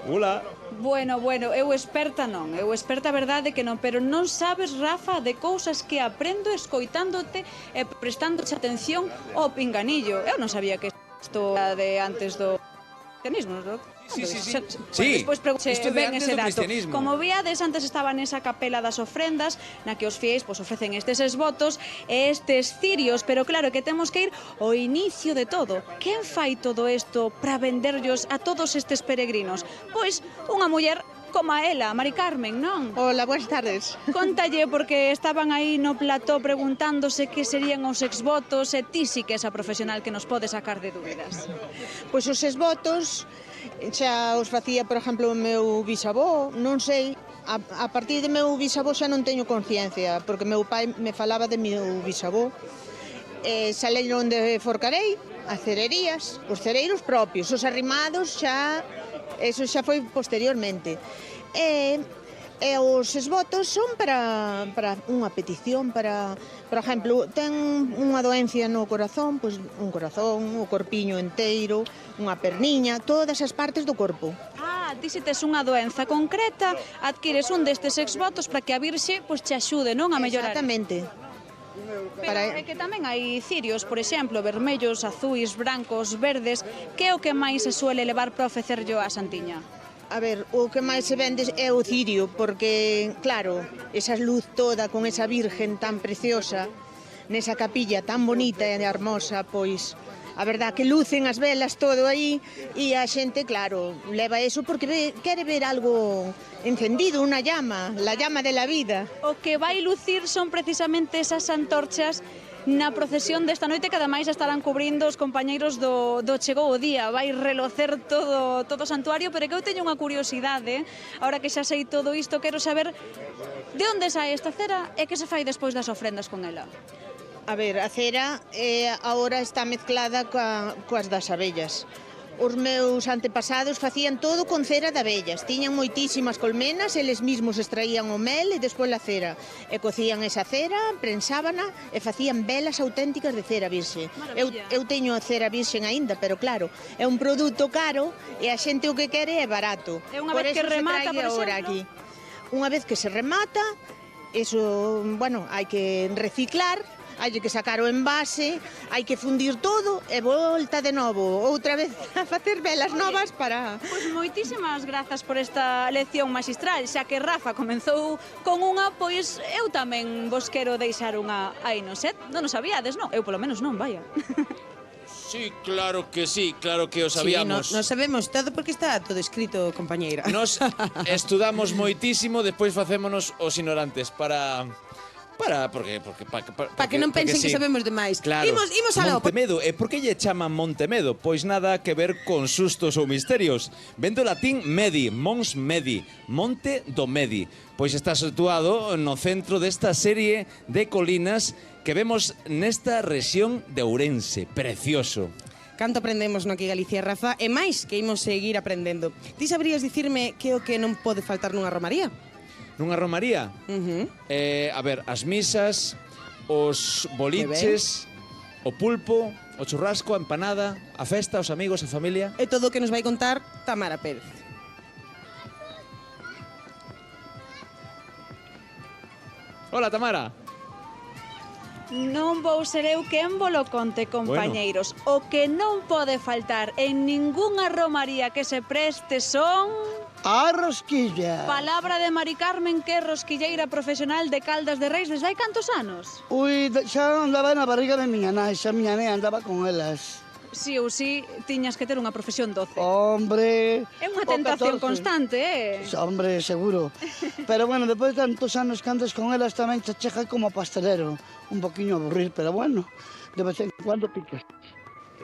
[SPEAKER 6] Hola.
[SPEAKER 7] Bueno, eu experta non, eu experta a verdade que non, pero non sabes, Rafa, de cousas que aprendo escoitándote e prestándoche atención ao pinganillo. Eu non sabía que isto era de antes do cristianismo, non?
[SPEAKER 6] Sí.
[SPEAKER 7] Despois pregunte
[SPEAKER 6] Isto de
[SPEAKER 7] ben
[SPEAKER 6] antes
[SPEAKER 7] ese
[SPEAKER 6] do
[SPEAKER 7] dato.
[SPEAKER 6] cristianismo.
[SPEAKER 7] Como viades, antes estaba nesa capela das ofrendas, na que os fiéis ofrecen estes esvotos e estes cirios, pero claro que temos que ir ao inicio de todo. Quen fai todo isto para venderllos a todos estes peregrinos? Pois unha muller como a ela, Mari Carmen, non?
[SPEAKER 22] Hola, buenas tardes.
[SPEAKER 7] Contalle, porque estaban aí no plató preguntándose que serían os exvotos e ti si que és a profesional que nos pode sacar de dúbidas.
[SPEAKER 22] Pois os exvotos xa os facía, por exemplo, o meu bisavó, non sei, a partir de meu bisavó xa non teño conciencia, porque meu pai me falaba de meu bisavó. Saleron de Forcarei, as cererías, os cereiros propios, os arrimados xa, eso xa foi posteriormente. E os esvotos son para unha petición, para, por exemplo, ten unha doencia no corazón, pois un corazón, o corpiño enteiro, unha perniña, todas as partes do corpo.
[SPEAKER 7] Ti se tes unha doenza concreta, adquires un destes exvotos para que a Virxe pois, te axude, non, a mellorar.
[SPEAKER 22] Exactamente.
[SPEAKER 7] Pero é que tamén hai cirios, por exemplo, vermellos, azuis, brancos, verdes. Que é o que máis se suele levar para ofrecerllo á Santiña?
[SPEAKER 22] A ver, o que máis se vende é o cirio, porque, claro, esa luz toda con esa virgen tan preciosa, nesa capilla tan bonita e hermosa, pois, a verdad que lucen as velas todo aí, e a xente, claro, leva eso porque quere ver algo encendido, unha llama, la llama de la vida.
[SPEAKER 7] O que vai lucir son precisamente esas antorchas na procesión desta noite, que ademais estarán cubrindo os compañeiros do Chegou o Día. Vai relocer todo o santuario, pero que eu teño unha curiosidade, ahora que xa sei todo isto, quero saber de onde sae esta cera e que se fai despois das ofrendas con ela.
[SPEAKER 22] A ver, a cera agora está mezclada coas das abellas. Os meus antepasados facían todo con cera de abellas. Tiñan moitísimas colmenas, eles mesmos extraían o mel e despois a cera. E cocían esa cera, prensábana e facían velas auténticas de cera virxe. Eu teño a cera virxen aínda, pero claro, é un produto caro e a xente o que quere é barato.
[SPEAKER 7] E unha vez que remata, por exemplo?
[SPEAKER 22] Aquí. Unha vez que se remata, eso, bueno, hai que reciclar, hai que sacar o envase, hai que fundir todo e volta de novo, outra vez a facer velas novas para...
[SPEAKER 7] Pois moitísimas grazas por esta lección magistral, xa que Rafa comenzou con unha, pois eu tamén vos quero deixar unha aí no set. Non o sabíades, non? Eu polo menos non, vaya.
[SPEAKER 6] Sí, claro que o sabíamos.
[SPEAKER 5] Sí, non sabemos todo porque está todo escrito, compañeira.
[SPEAKER 6] Nos estudamos moitísimo, despois facémonos os ignorantes para
[SPEAKER 5] que non pensen que sabemos demais.
[SPEAKER 6] Claro.
[SPEAKER 5] Imos aló.
[SPEAKER 6] Montemedo. E por que lle chaman Montemedo? Pois nada que ver con sustos ou misterios. Vendo o latín medi, mons medi, monte do medi. Pois está situado no centro desta serie de colinas que vemos nesta rexión de Ourense. Precioso.
[SPEAKER 5] Canto aprendemos no aquí Galicia, Rafa, e máis que imos seguir aprendendo. Ti saberías dicirme que o que non pode faltar nunha romaría?
[SPEAKER 6] Nunha romaría? A ver, as misas, os boliches, o pulpo, o churrasco, a empanada, a festa, os amigos, a familia.
[SPEAKER 5] E todo o que nos vai contar Tamara Pérez.
[SPEAKER 6] Hola, Tamara.
[SPEAKER 7] Non vou ser eu quen volo conte, compañeiros. Bueno. O que non pode faltar en ningunha romaría que se preste son...
[SPEAKER 1] A rosquilla.
[SPEAKER 7] Palabra de Mari Carmen, que é rosquilleira profesional de Caldas de Reis desde hai cantos anos?
[SPEAKER 1] Ui, xa andaba na barriga de miña nai, xa miña nai andaba con elas.
[SPEAKER 7] Si ou si, tiñas que ter unha profesión doce.
[SPEAKER 1] Hombre...
[SPEAKER 7] É unha tentación constante,
[SPEAKER 1] Hombre, seguro. Pero bueno, depois de tantos anos que andas con elas tamén te chega como pastelero. Un poquinho aburrir, pero bueno, de vez en cuando picas.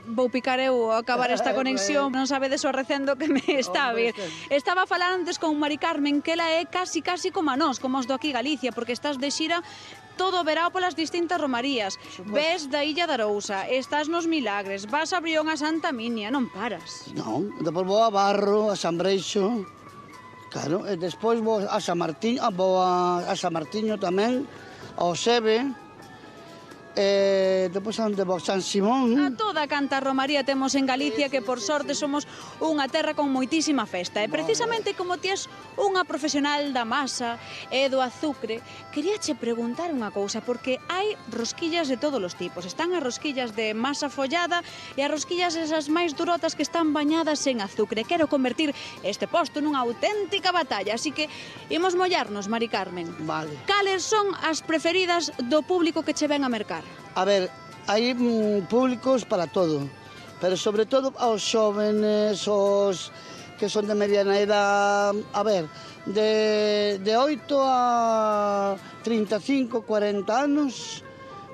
[SPEAKER 7] Vou picar eu a acabar esta conexión, non sabedes o recendo que me está a vir. Estaba a falar antes con Mari Carmen que ela é casi como a nós, como os do aquí Galicia, porque estás de xira todo o verao polas distintas romarías. Ves da Illa de Arousa, estás nos Milagres, vas a Brión a Santa Minia, non paras.
[SPEAKER 1] Non, depois vou a Barro, a San Breixo, claro, e despois vou a San Martín, vou a San Martiño tamén, ao Sebe, depois onde vou San Simón.
[SPEAKER 7] A toda canta romaría temos en Galicia, que por sorte somos unha terra con moitísima festa. E precisamente como ti és unha profesional da masa e do azucre, quería che preguntar unha cousa, porque hai rosquillas de todos os tipos. Están as rosquillas de masa follada e as rosquillas esas máis durotas que están bañadas en azucre. Quero convertir este posto nunha auténtica batalla, así que imos mollarnos, Mari Carmen.
[SPEAKER 1] Vale.
[SPEAKER 7] Cales son as preferidas do público que che ven a mercar?
[SPEAKER 1] A ver, hai públicos para todo, pero sobre todo aos xóvenes, os que son de mediana edad, a ver, de 8 a 35, 40 anos,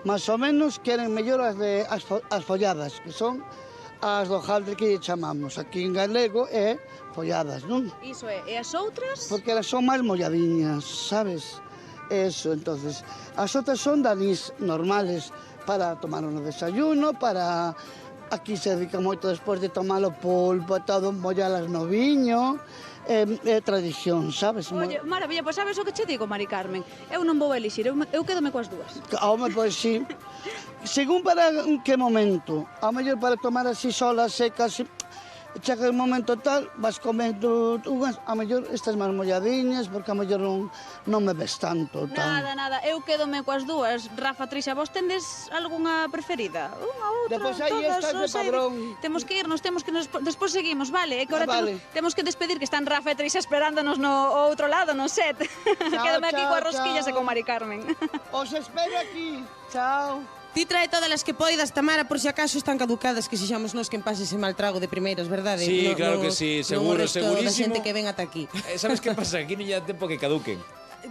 [SPEAKER 1] máis ou menos, queren mellor as folladas, que son as do jaldre que chamamos. Aquí en galego é folladas, non?
[SPEAKER 7] Iso é. E as outras?
[SPEAKER 1] Porque elas son máis molladiñas, sabes? Eso, entonces. As outras son danís normales para tomar no desayuno, para... Aquí se dedica moito despois de tomar o polvo, todo, mollalas no viño, é tradición, sabes?
[SPEAKER 7] Oye, maravilla, pois sabes o que che digo, Mari Carmen? Eu non vou elixir, eu quédome coas dúas.
[SPEAKER 1] Home, pois sí. Según para que momento, ao mellor para tomar así solas, secas, chega un momento tal, vas comendo unhas, a mellor estas máis molladiñas, porque a mellor non me ves tanto.
[SPEAKER 7] Nada, eu quédome coas dúas. Rafa, Trixa, vos tendes algunha preferida? Unha, outra,
[SPEAKER 1] Depois aí
[SPEAKER 7] todas,
[SPEAKER 1] estas de Padrón.
[SPEAKER 7] Temos que irnos, despois seguimos, vale? É que ahora temos que despedir, que están Rafa e Trixa esperándonos no outro lado, no set. Quédome aquí coas rosquillas e con Mari Carmen.
[SPEAKER 1] Os espero aquí. Chao.
[SPEAKER 5] Ti trae todas as que poidas, Tamara, por si acaso están caducadas, que sexamos nós quen pase ese mal trago de primeiras, verdade?
[SPEAKER 6] Sí, claro que sí, seguro, segurísimo.
[SPEAKER 5] Da xente que ven ata aquí.
[SPEAKER 6] Sabes que pasa? Aquí non lle dá tempo que caduquen.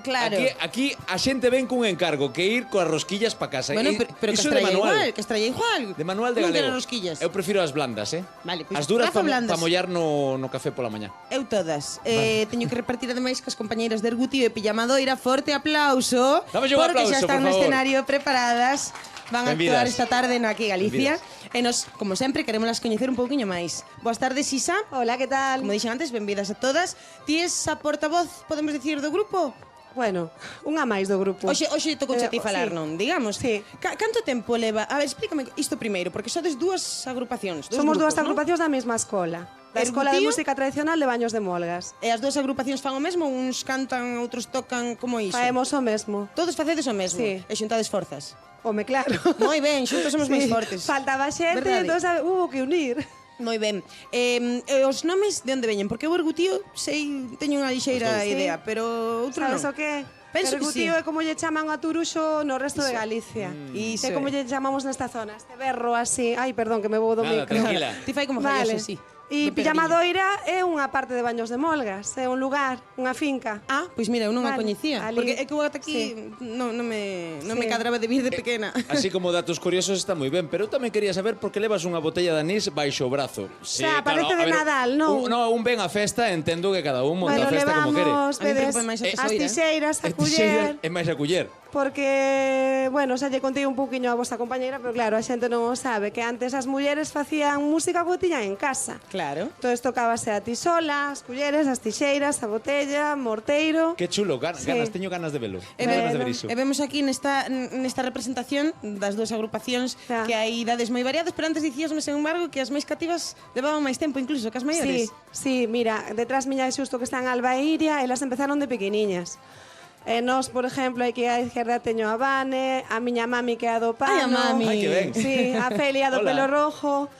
[SPEAKER 5] Claro.
[SPEAKER 6] Aquí a xente ven cun encargo, que ir coas rosquillas pa casa.
[SPEAKER 5] Bueno, pero que estrella igual, que estrella igual.
[SPEAKER 6] De manual de galego.
[SPEAKER 5] Rosquillas.
[SPEAKER 6] Eu prefiro as blandas,
[SPEAKER 5] Vale,
[SPEAKER 6] as duras pa mollar no café pola mañá.
[SPEAKER 5] Eu todas. Teño que repartir ademais cas compañeiras de Erguti e Pillamadoira. Forte aplauso.
[SPEAKER 6] Dame un aplauso,
[SPEAKER 5] porque xa están
[SPEAKER 6] por
[SPEAKER 5] no
[SPEAKER 6] favor.
[SPEAKER 5] escenario preparadas. Van a actuar esta tarde na Aquí Galicia.
[SPEAKER 6] Benvidas.
[SPEAKER 5] E nos, como sempre, queremos coñecer un pouquiño máis. Boas tardes, Isa.
[SPEAKER 3] Hola, que tal?
[SPEAKER 5] Como dixen antes, benvidas a todas. Ti es a portavoz, podemos dicir, do grupo?
[SPEAKER 3] Bueno, unha máis do grupo.
[SPEAKER 5] Hoxe tocou a ti falar,
[SPEAKER 3] sí.
[SPEAKER 5] non? Digamos.
[SPEAKER 3] Sí.
[SPEAKER 5] Canto tempo leva? A ver, explícame isto primeiro, porque sodes dúas agrupacións.
[SPEAKER 3] Somos dúas agrupacións da mesma escola. Da Escola de Música Tradicional de Baños de Molgas.
[SPEAKER 5] E as dúas agrupacións fan o mesmo? Uns cantan, outros tocan, como iso?
[SPEAKER 3] Faemos o mesmo.
[SPEAKER 5] Todos facedes o mesmo?
[SPEAKER 3] Sí.
[SPEAKER 5] E xuntades forzas?
[SPEAKER 3] Home, claro.
[SPEAKER 5] Moi ben, xuntos somos máis fortes.
[SPEAKER 3] Faltaba xente, entón hubo que unir.
[SPEAKER 5] Moi ben. Os nomes de onde veñen? Porque o Ergutío sei, teño unha lixeira idea, pero outro non.
[SPEAKER 3] Sabes o que?
[SPEAKER 5] Penso que sí.
[SPEAKER 3] Ergutío é como lle chaman a Turuxo no resto de Galicia.
[SPEAKER 5] Iso
[SPEAKER 3] é como lle chamamos nesta zona. Este berro así. Ai, perdón, que me vou do micro.
[SPEAKER 6] Tranquila.
[SPEAKER 5] Ti fai como falloso, sí.
[SPEAKER 3] E Pillamadoira é unha parte de Baños de Molgas, é un lugar, unha finca.
[SPEAKER 5] Pois mira, eu non a coñecía,
[SPEAKER 3] ali.
[SPEAKER 5] porque é que eu ata aquí non me cadraba de vir de pequena.
[SPEAKER 6] Así como datos curiosos está moi ben, pero eu tamén quería saber por que levas unha botella de anís baixo o brazo.
[SPEAKER 3] Xa, parece de Nadal, non?
[SPEAKER 6] Un ben a festa, entendo que cada un monta a festa como quere.
[SPEAKER 3] Levamos as tixeiras, a culler.
[SPEAKER 6] É máis a culler.
[SPEAKER 3] Porque, bueno, xa lle contei un poquinho a vosa compañeira, pero claro, a xente non o sabe, que antes as mulleres facían música cotiña en casa.
[SPEAKER 5] Claro.
[SPEAKER 3] Entón, tocábase a tisola, as culleres, as tixeiras, a botella, morteiro...
[SPEAKER 6] Que chulo, teño ganas de velo. Ganas de ver iso.
[SPEAKER 5] E vemos aquí nesta representación das dúas agrupacións que hai idades moi variadas, pero antes dicíasme, sen embargo, que as máis cativas levaban máis tempo incluso que as maiores.
[SPEAKER 3] Sí, mira, detrás miña xusto que están Alba e Iria, elas empezaron de pequeniñas. Nós, por exemplo, aquí á izquierda teño a Vane, a miña mami que é a do pano.
[SPEAKER 5] Ai, a mami.
[SPEAKER 6] Ai, que ben.
[SPEAKER 3] Sí, a Felia do pelo rojo.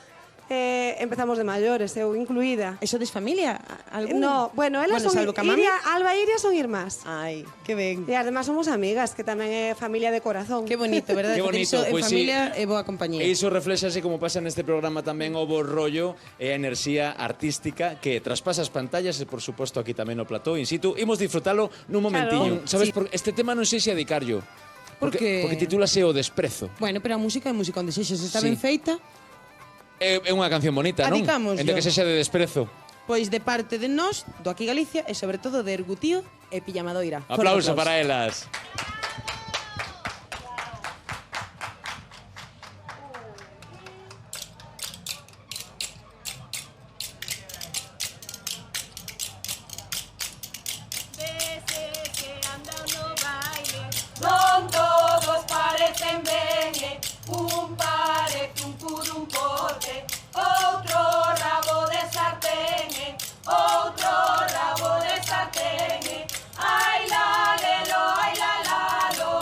[SPEAKER 3] empezamos de maiores, eu incluída.
[SPEAKER 5] E sodes familia? Algún?
[SPEAKER 3] No, bueno, elas son
[SPEAKER 5] salvo ca mami.
[SPEAKER 3] Alba e Iria son irmás.
[SPEAKER 5] Ai, que ben.
[SPEAKER 3] E además somos amigas, que tamén é familia de corazón.
[SPEAKER 5] Que bonito, verdad?
[SPEAKER 6] Que bonito,
[SPEAKER 5] Iso en
[SPEAKER 6] pois sí.
[SPEAKER 5] familia é boa compañía.
[SPEAKER 6] E iso reflexase como pasa neste programa tamén o bo rollo e a enerxía artística que traspasa as pantallas e por suposto aquí tamén no plató in situ. Imos disfrutalo nun momentiño.
[SPEAKER 5] Claro.
[SPEAKER 6] Sabes,
[SPEAKER 5] Sí.
[SPEAKER 6] por este tema non sei se adicarlo.
[SPEAKER 5] Por que?
[SPEAKER 6] Porque titúlase O Desprezo.
[SPEAKER 5] Bueno, pero a música é música onde sexas está
[SPEAKER 6] Sí.
[SPEAKER 5] ben feita.
[SPEAKER 6] É unha canción bonita, non?
[SPEAKER 5] Adicámoslo.
[SPEAKER 6] Ende que sexa de desprezo.
[SPEAKER 5] Pois de parte de nós, do Aquí Galicia e sobre todo de Ergutío e Pillamadoira.
[SPEAKER 6] Aplauso para elas.
[SPEAKER 8] Non todos parecen ben, un parece un puro un pote, outro rabo de sartén, outro rabo de sartén, ai la lelo, ai la lalo.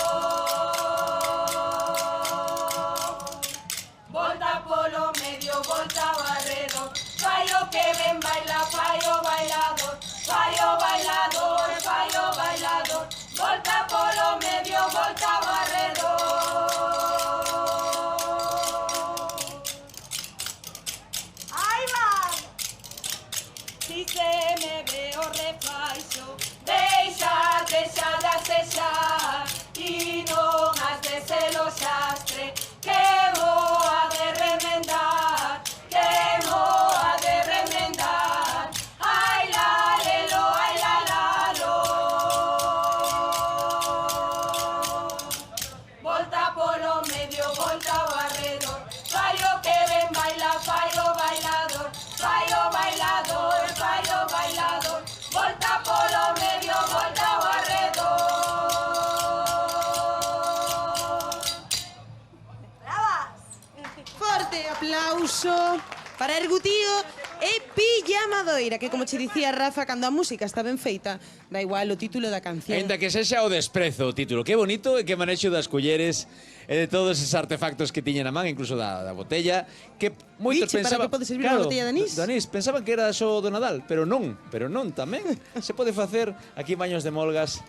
[SPEAKER 8] Volta polo medio, volta ao arredor, fai o que ven baila, fai o bailador, fai o bailador, fai o bailador. Volta polo medio, volta ao arredor. Aí vai! Si se me veo refaixo, deixa de asexar e non has de ser o xastre que moa de remendar, que moa de remendar. Ai la lelo, ai la lalo. Volta polo medio, volta ao arredor, fai o que ven baila, fai o bailador, fai o bailador, fai o bailador. Volta polo medio, volta ao arredor. Bravas!
[SPEAKER 5] Forte aplauso para Ergutío e Pillamadoira, que como che dicía Rafa, cando a música está ben feita, da igual o título da canción.
[SPEAKER 6] Ainda que sexa O Desprezo o título. Que bonito e que manexo das culleres e de todos esos artefactos que tiñen a man, incluso da botella, que moitos
[SPEAKER 5] Viche, para
[SPEAKER 6] pensaban...
[SPEAKER 5] que pode servir unha botella de anís?
[SPEAKER 6] Do anís, pensaban que era só do Nadal, pero non tamén. Se pode facer aquí en Baños de Molgas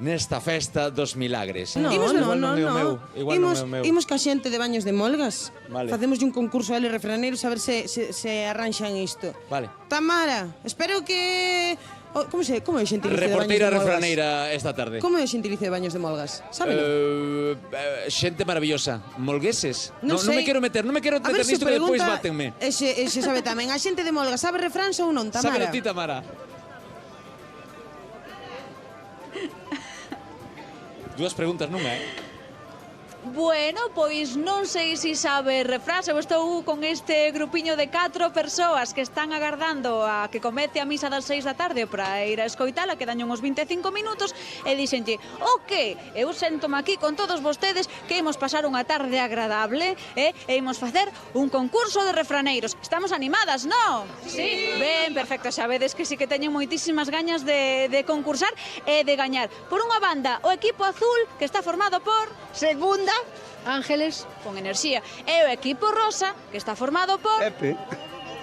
[SPEAKER 6] nesta festa dos milagres. Igual non é o meu, igual non é o meu.
[SPEAKER 5] Imos ca xente de Baños de Molgas.
[SPEAKER 6] Vale.
[SPEAKER 5] Facemos un concurso a eles refraneiros a ver se arranxan isto.
[SPEAKER 6] Vale.
[SPEAKER 5] Tamara, espero que... como é o xentilicio de Baños
[SPEAKER 6] Reporteira
[SPEAKER 5] de Molgas?
[SPEAKER 6] refraneira esta tarde.
[SPEAKER 5] Como é o xentilicio de Baños de Molgas? Sábelo?
[SPEAKER 6] Xente maravillosa. Molgueses.
[SPEAKER 5] Non
[SPEAKER 6] Non me
[SPEAKER 5] sei.
[SPEAKER 6] quero meter nisto que despois mátenme.
[SPEAKER 5] Ese sabe tamén. A xente de Molgas sabe refráns ou non, Tamara?
[SPEAKER 6] Sábelo ti, Tamara. Dúas preguntas nunha,
[SPEAKER 7] Bueno, pois non sei se sabe refrase. Eu estou con este grupiño de 4 persoas que están agardando a que comece a misa das 6 da tarde para ir a escoitala, que daño uns 25 minutos, e dixenlle, o que? Eu séntome aquí con todos vostedes que imos pasar unha tarde agradable e imos facer un concurso de refraneiros. Estamos animadas, non? Sí. Ben, perfecto, xa vedes que sí que teñen moitísimas gañas de concursar e de gañar. Por unha banda, o equipo azul, que está formado por... Segunda, Ángeles, con enerxía. E o equipo rosa, que está formado por...
[SPEAKER 9] Pepe.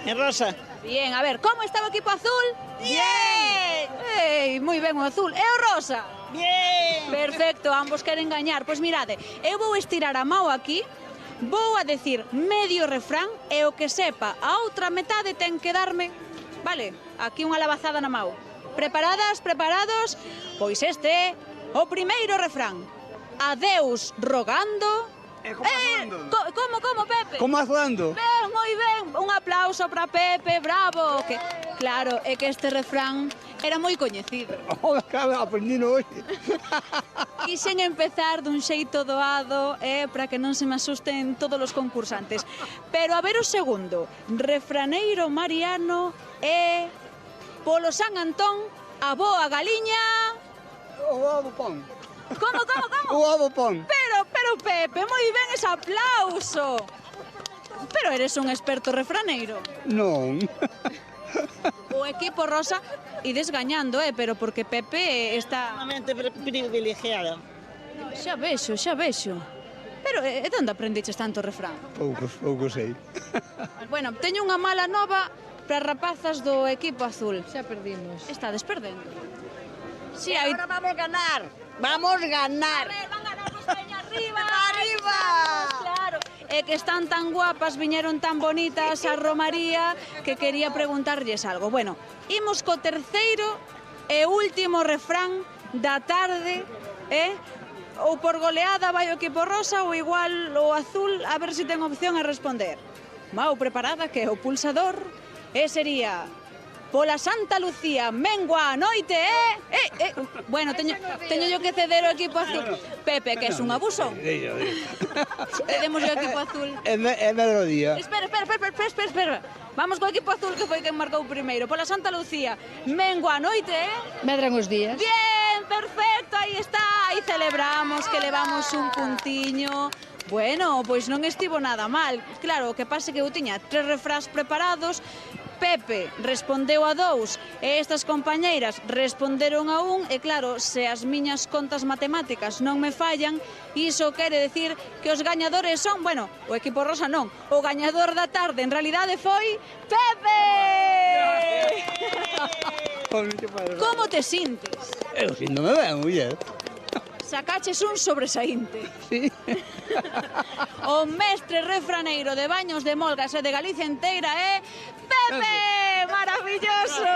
[SPEAKER 9] E Rosa.
[SPEAKER 7] Bien, a ver, como está o equipo azul? Bien! Ei, moi ben o azul. E o rosa? Bien! Perfecto, ambos queren gañar. Pois mirade, eu vou estirar a mão aquí, vou a decir medio refrán e o que sepa a outra metade ten que darme... Vale, aquí unha labazada na mão. Preparadas, preparados? Pois este é o primeiro refrán. Adeus rogando... Como, Pepe?
[SPEAKER 9] Como azulando?
[SPEAKER 7] Ben, moi ben. Un aplauso para Pepe, bravo. Que, claro, é que este refrán era moi coñecido.
[SPEAKER 9] Aprendino hoxe.
[SPEAKER 7] Quixen empezar dun xeito doado para que non se me asusten todos os concursantes. Pero a ver o segundo. Refraneiro mariano e polo San Antón a boa galiña...
[SPEAKER 9] O ovo pon.
[SPEAKER 7] Como?
[SPEAKER 9] O ovo pon.
[SPEAKER 7] Pero Pepe, moi ben ese aplauso. Pero eres un experto refraneiro.
[SPEAKER 9] Non.
[SPEAKER 7] O equipo rosa ides gañando, pero porque Pepe está...
[SPEAKER 9] Mente privilegiada.
[SPEAKER 7] Xa vexo. Pero, de onde aprendiches tanto refrán?
[SPEAKER 9] Poucos sei.
[SPEAKER 7] Bueno, teño unha mala nova para rapazas do equipo azul.
[SPEAKER 23] Xa perdimos.
[SPEAKER 7] Estades perdendo.
[SPEAKER 23] Sí, ahora vamos a ganar. Vamos a ganar.
[SPEAKER 7] A ver, van ganar os Peña arriba. Arriba. Claro. É que están tan guapas, viñeron tan bonitas a Romaría que quería preguntarlles algo. Bueno, imos co terceiro e último refrán da tarde, ou por goleada vai o equipo rosa ou igual o azul, a ver se ten opción a responder. Mau preparada que é o pulsador e sería pola Santa Lucía, mengua a noite, Bueno, teño yo que ceder o equipo azul. Pepe, que es un abuso. Cedemos o equipo azul.
[SPEAKER 9] É mediodía.
[SPEAKER 7] Espera. Vamos co equipo azul que foi quen marcou primeiro. Pola Santa Lucía, mengua a noite,
[SPEAKER 23] Medran os días.
[SPEAKER 7] Bien, perfecto, aí está. Aí celebramos que levamos un puntiño. Bueno, pois non estivo nada mal. Claro, o que pasa é que eu tiña 3 refrás preparados. Pepe respondeu a 2 e estas compañeiras responderon a 1 e claro, se as miñas contas matemáticas non me fallan, iso quere decir que os gañadores son, bueno, o equipo rosa non, o gañador da tarde en realidade foi Pepe! Como te sintes?
[SPEAKER 9] Eu síndome ben, muller.
[SPEAKER 7] Sacaches un sobresaínte. Sí. O mestre refraneiro de Baños de Molgas e de Galicia inteira é Pepe! Maravilloso!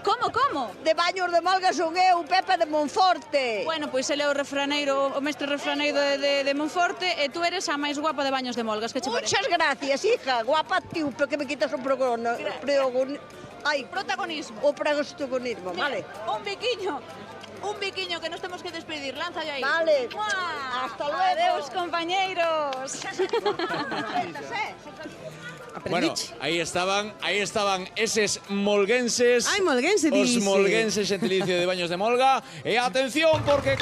[SPEAKER 7] Como?
[SPEAKER 23] De Baños de Molgas son eu, Pepe de Monforte.
[SPEAKER 7] Bueno, pois ele é o refraneiro, o mestre refraneiro de Monforte e tú eres a máis guapa de Baños de Molgas, que che parece?
[SPEAKER 23] Muchas gracias, hija. Guapa tío, porque me quitas o
[SPEAKER 7] protagonismo.
[SPEAKER 23] O protagonismo, vale.
[SPEAKER 7] Un biquiño que nos temos que despedir, lánzale aí.
[SPEAKER 23] Vale.
[SPEAKER 7] ¡Mua!
[SPEAKER 23] Hasta luego.
[SPEAKER 7] Adeus, compañeiros.
[SPEAKER 6] Bueno, aí estaban eses molguenses.
[SPEAKER 5] Ai, molguense, dice.
[SPEAKER 6] Os molguenses gentilicio de Baños de Molga. E atención, porque...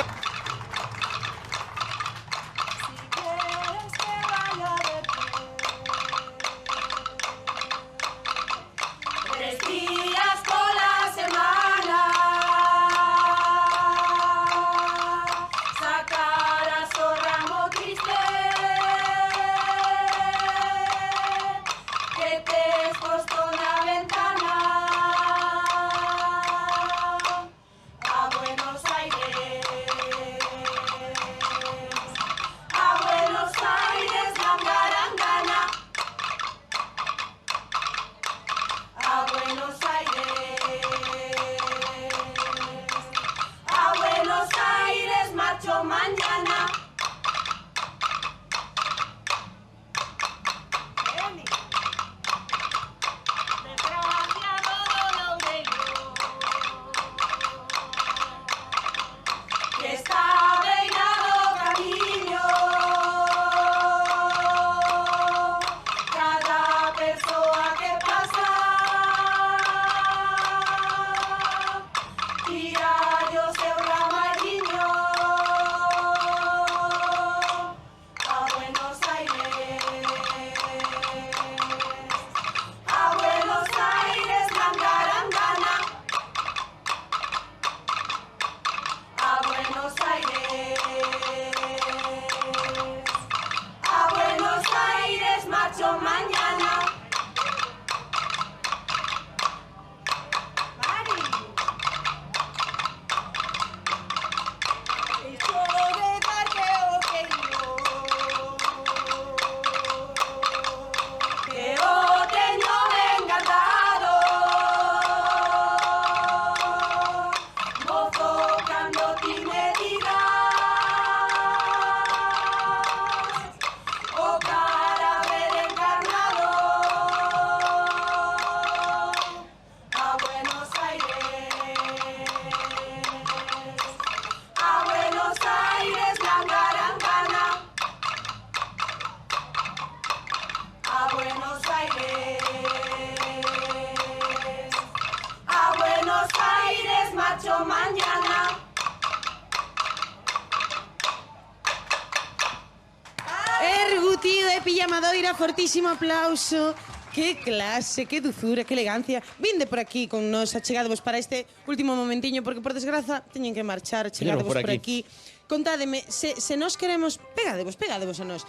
[SPEAKER 5] Ergutido de Pillamadoira, fortísimo aplauso Que clase, que duzura, que elegancia. Vinde por aquí con nos achegadevos para este último momentiño, porque por desgraza teñen que marchar, achegadevos por aquí. Contádeme, se nos queremos... Pegadevos a nós.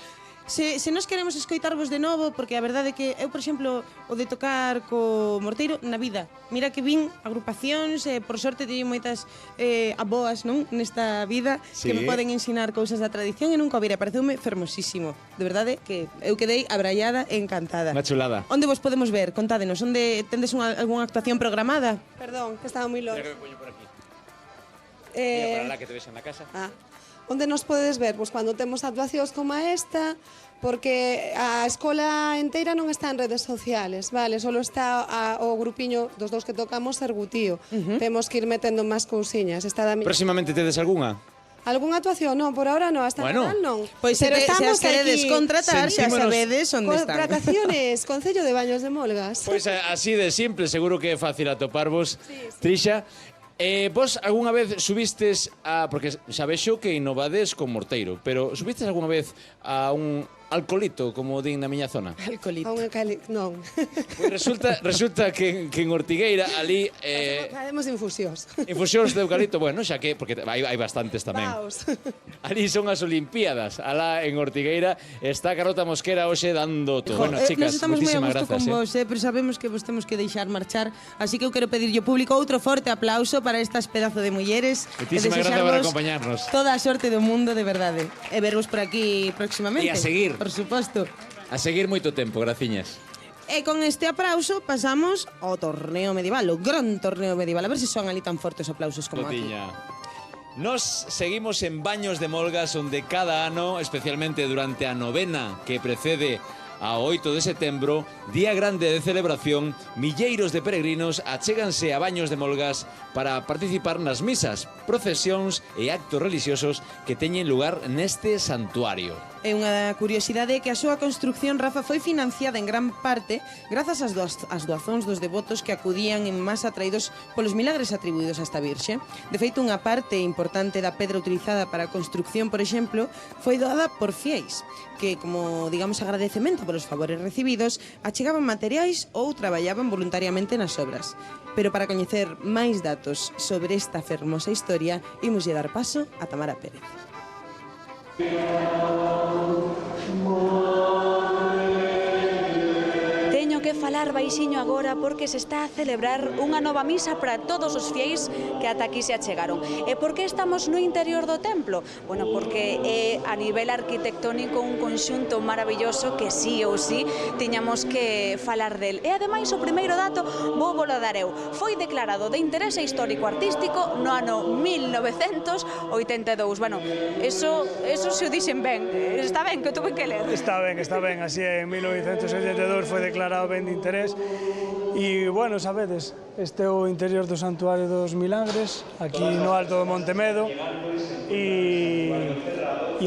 [SPEAKER 5] Se nos queremos escoitarvos de novo, porque a verdade é que eu, por exemplo, o de tocar co morteiro na vida. Mira que vin agrupacións, por sorte teño moitas aboas, non? Nesta vida, que me poden ensinar cousas da tradición e nunca o vira. Pareceume fermosísimo. De verdade que eu quedei abraiada e encantada.
[SPEAKER 6] Unha chulada.
[SPEAKER 5] Onde vos podemos ver? Contádenos, onde tendes algunha actuación programada?
[SPEAKER 3] Perdón, que estaba moi longe.
[SPEAKER 6] Mira que me poño por aquí. Mira para lá que te ves na casa.
[SPEAKER 3] Onde nos podes ver? Pois cando temos actuacións como esta, porque a escola inteira non está en redes sociales, vale? Solo está o grupiño dos dous que tocamos, Sergutío. Temos que ir metendo máis cousiñas.
[SPEAKER 6] Próximamente tedes algunha?
[SPEAKER 3] Algúnha actuación? Non, por ahora non, hasta Nadal non.
[SPEAKER 5] Pois se as queredes contratar, xa sabedes onde están.
[SPEAKER 3] Contrataciones, Concello de Baños de Molgas.
[SPEAKER 6] Pois así de simple, seguro que é fácil atoparvos. Trisha, vos algunha vez subistes a... Porque xa vexo que innovades con morteiro, pero subistes algunha vez a un alcoholito, como din na miña zona?
[SPEAKER 5] Alcoholito.
[SPEAKER 3] Non.
[SPEAKER 6] Pois resulta que en Ortigueira, ali...
[SPEAKER 3] Facemos infusións.
[SPEAKER 6] Infusións de eucalipto, bueno, xa que... Porque hai bastantes tamén. Ali son as Olimpíadas, alá en Ortigueira. Está Carlota Mosquera hoxe dando todo. Bueno, chicas,
[SPEAKER 5] nos estamos moi a
[SPEAKER 6] moitísimas
[SPEAKER 5] gusto
[SPEAKER 6] grazas.
[SPEAKER 5] con vos, pero sabemos que vos temos que deixar marchar, así que eu quero pedirlle ao público outro forte aplauso para estas pedazo de mulleres.
[SPEAKER 6] Moitísimas grazas por acompañarnos.
[SPEAKER 5] Toda a sorte do mundo, de verdade. E vervos por aquí próximamente.
[SPEAKER 6] E a seguir.
[SPEAKER 5] Por suposto.
[SPEAKER 6] A seguir moito tempo, graciñas.
[SPEAKER 5] E con este aplauso pasamos ao torneo medieval, o gran torneo medieval. A ver se son ali tan fortes aplausos como aquí.
[SPEAKER 6] Nos seguimos en Baños de Molgas, onde cada ano, especialmente durante a novena que precede ao 8 de setembro, día grande de celebración, milleiros de peregrinos achéganse a Baños de Molgas para participar nas misas, procesións e actos religiosos que teñen lugar neste santuario.
[SPEAKER 5] É unha curiosidade que a súa construcción, Rafa, foi financiada en gran parte grazas ás doazóns dos devotos que acudían en masa atraídos polos milagres atribuídos a esta Virxe. De feito, unha parte importante da pedra utilizada para a construcción, por exemplo, foi doada por fiéis, que, como, digamos, agradecemento polos favores recibidos, achegaban materiais ou traballaban voluntariamente nas obras. Pero para coñecer máis datos sobre esta fermosa historia, imos lle dar paso a Tamara Pérez.
[SPEAKER 7] Teño que falar baixiño agora porque se está a celebrar unha nova misa para todos os fiéis que ata aquí se achegaron. E por que estamos no interior do templo? Bueno, porque é a nivel arquitectónico un conxunto maravilloso que sí ou sí tiñamos que falar del. E ademais o primeiro dato vou volo dar eu. Foi declarado de interese histórico-artístico no ano 1982. Bueno, eso se o dixen ben. Está ben que tuve que ler.
[SPEAKER 11] Está ben, así en 1982 foi declarado ben de interés. E, bueno, sabedes, este é o interior do Santuario dos Milagres, aquí no Alto do Montemedo, e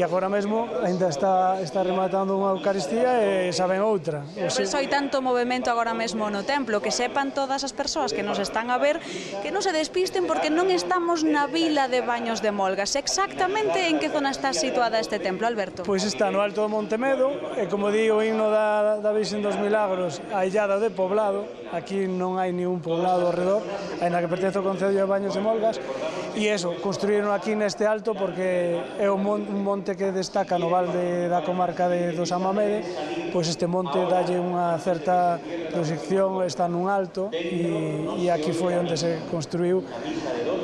[SPEAKER 11] agora mesmo ainda está rematando unha Eucaristía e saben outra.
[SPEAKER 7] Por iso hai tanto movimento agora mesmo no templo, que sepan todas as persoas que nos están a ver que non se despisten porque non estamos na vila de Baños de Molgas. Exactamente en que zona está situada este templo, Alberto?
[SPEAKER 11] Pois está no Alto do Montemedo, e como di o himno da Virxen dos Milagros, a illada de poblado. Aquí non hai ni un poblado ao redor, ainda que pertence ao Concello de Baños de Molgas, e eso, construíron aquí neste alto porque é un monte que destaca no valde da comarca do Samamede, pois este monte dalle unha certa proxección, está nun alto, e aquí foi onde se construiu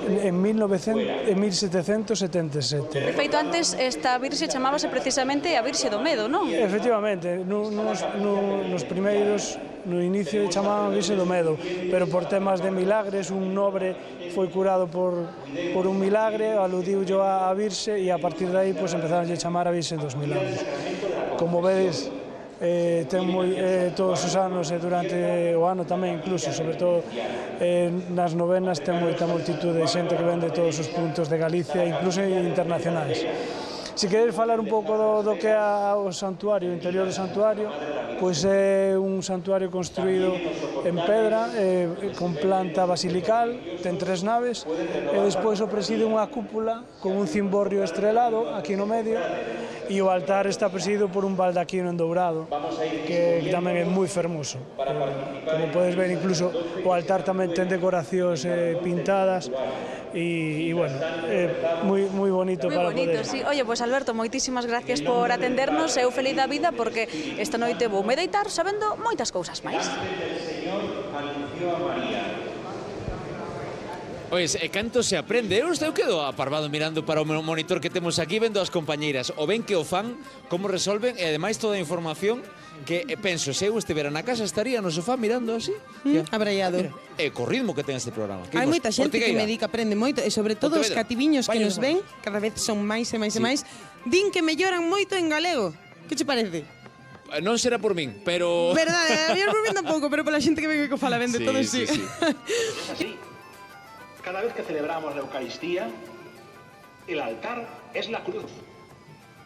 [SPEAKER 11] en 1777.
[SPEAKER 7] De feito, antes esta Virxe chamábase precisamente a Virxe do Medo, non?
[SPEAKER 11] Efectivamente, nos primeiros, no inicio chamaban Virxe do Medo, pero por temas de milagres, un nobre foi curado por un milagre, aludiu a Virxe, e a partir de aí empezaron a chamar a Virxe dos Milagres. Como vedes, todos os anos e durante o ano tamén, incluso, sobre todo nas novenas, ten moita multitud de xente que ven de todos os puntos de Galicia, incluso internacionais. Se queres falar un pouco do que é o santuario, o interior do santuario, pois é un santuario construído en pedra, con planta basilical, ten 3 naves, e despois o preside unha cúpula con un cimborrio estrelado aquí no medio, e o altar está presidido por un baldaquino en dourado, que tamén é moi fermoso. Como podes ver, incluso o altar tamén ten decoracións pintadas, e bueno, é moi bonito para poder...
[SPEAKER 7] Sí. Oye, pues Alberto, moitísimas gracias por atendernos, eu feliz da vida porque esta noite vou me deitar sabendo moitas cousas máis.
[SPEAKER 6] Pois, e canto se aprende? Eu quedo aparvado mirando para o monitor que temos aquí, vendo as compañeiras, o ben que o fan, como resolven, e ademais toda a información que penso, se eu estivera na casa estaría no sofá mirando así,
[SPEAKER 5] abraiado.
[SPEAKER 6] E co ritmo que ten este programa.
[SPEAKER 5] Hai moita xente que me di que aprende moito, e sobre todo os cativiños que nos ven, cada vez son máis e máis e máis, din que melloran moito en galego. Que che parece?
[SPEAKER 6] Non será por min, pero...
[SPEAKER 5] Verdade, a mí por min tampouco, pero pola xente que ven que fala ben de todo, sí.
[SPEAKER 13] Cada vez que celebramos la Eucaristía, el altar es la cruz.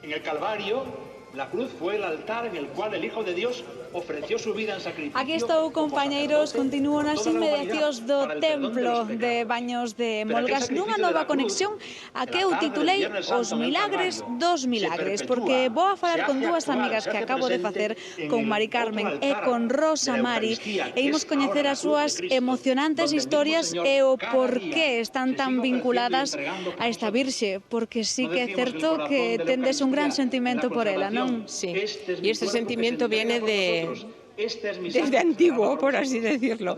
[SPEAKER 13] En el Calvario, la cruz fue el altar en el cual el Hijo de Dios ofreció su vida en sacrificio.
[SPEAKER 7] Aquí estou, compañeiros, continúo nas inmediacións do Templo de Baños de Molgas nunha nova conexión a que eu titulei Os Milagres dos Milagres, porque vou a falar con dúas amigas que acabo de facer, con Mari Carmen e con Rosa Mari, e imos coñecer as súas emocionantes historias e o por que están tan vinculadas a esta Virxe, porque sí que é certo que tendes un gran sentimento por ela, non?
[SPEAKER 14] Sí, y este sentimiento viene desde antiguo, por así decirlo,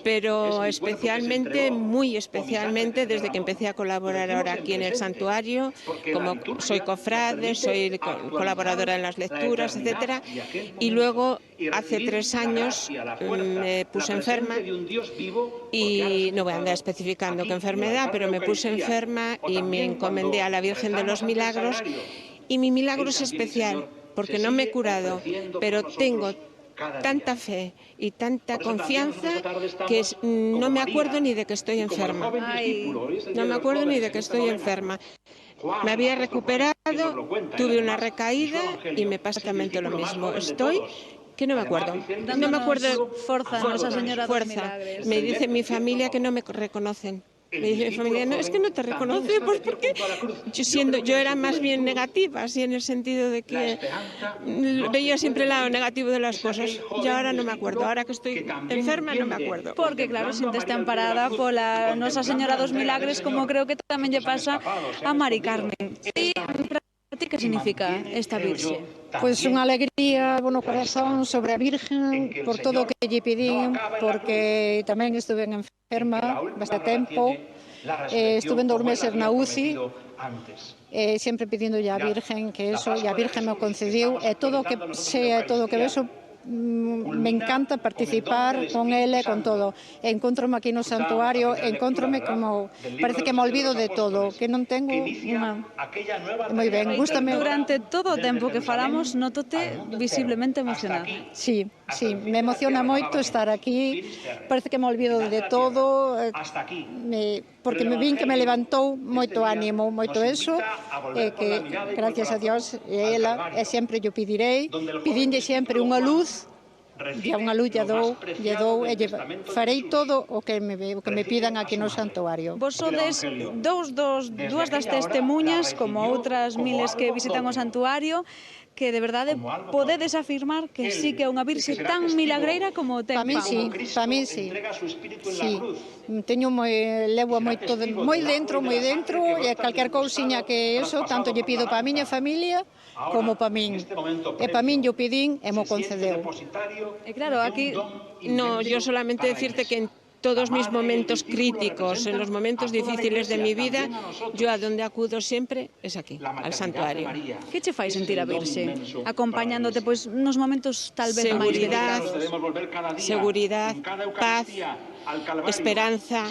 [SPEAKER 14] pero especialmente, muy especialmente, desde que empecé a colaborar ahora aquí en el santuario, como soy cofrade, soy colaboradora en las lecturas, etcétera, y luego hace 3 años me puse enferma y no voy a andar especificando qué enfermedad, pero me puse enferma y me encomendé a la Virgen de los Milagros, y mi milagro es especial porque no me he curado, pero tengo tanta fe y tanta confianza que no me acuerdo ni de que estoy enferma. No me acuerdo ni de que estoy enferma. Me había recuperado, tuve una recaída y me pasa exactamente lo mismo. Estoy que no me acuerdo. No me acuerdo.
[SPEAKER 7] Fuerza, Nuestra Señora dos Milagres.
[SPEAKER 14] Me dice mi familia que no me reconocen. Me dice mi familia, no, es que no te reconoce, pues porque yo era más bien negativa, así en el sentido de que veía siempre el lado negativo de las cosas. Y ahora no me acuerdo, ahora que estoy enferma no me acuerdo.
[SPEAKER 7] Porque claro, sinteste amparada pola Nosa Señora dos Milagres, como creo que tamén lle pasa a Mari Carmen. E para ti que significa esta Virxe?
[SPEAKER 16] Pois unha alegría no corazón sobre a Virgen por todo o que lle pedín, porque tamén estuve enferma bastante tempo, estuve 2 meses na UCI, sempre pedindo a Virgen que eso, e a Virgen me concediu, e todo o que sea, todo o que vexo, me encanta participar con ele, con todo. Encontrome aquí no santuario, encontrome como, parece que me olvido de todo, que non tengo unha... Moi ben, gústame.
[SPEAKER 7] Durante todo o tempo que falamos, nótote visiblemente emocionada.
[SPEAKER 16] Sí, sí, me emociona moito estar aquí, parece que me olvido de todo, porque me vin que me levantou moito ánimo, moito eso, que gracias a Dios e ela, e sempre yo pedirei, pedinlle sempre unha luz, e a unha luz lle dou, e farei todo o que me pidan aquí no santuario.
[SPEAKER 7] Vos sodes dúas das testemunhas, como outras miles que visitan o santuario, que de verdade podedes afirmar que sí que é unha Virxe tan milagreira como ten
[SPEAKER 16] Pamín sí. Sí, teño levo moi dentro, e calquer cousiña que eso, tanto lle pido para a miña familia como para min. E para min yo pedín e mo concedeu.
[SPEAKER 7] E claro, aquí...
[SPEAKER 14] No, yo solamente decirte que en todos mis momentos críticos, en los momentos difíciles de mi vida, yo a donde acudo siempre es aquí, al santuario.
[SPEAKER 7] Que che fai sentir a Virxe? Acompañándote pois nos momentos tal vez máis delicados.
[SPEAKER 14] Seguridad, paz, esperanza,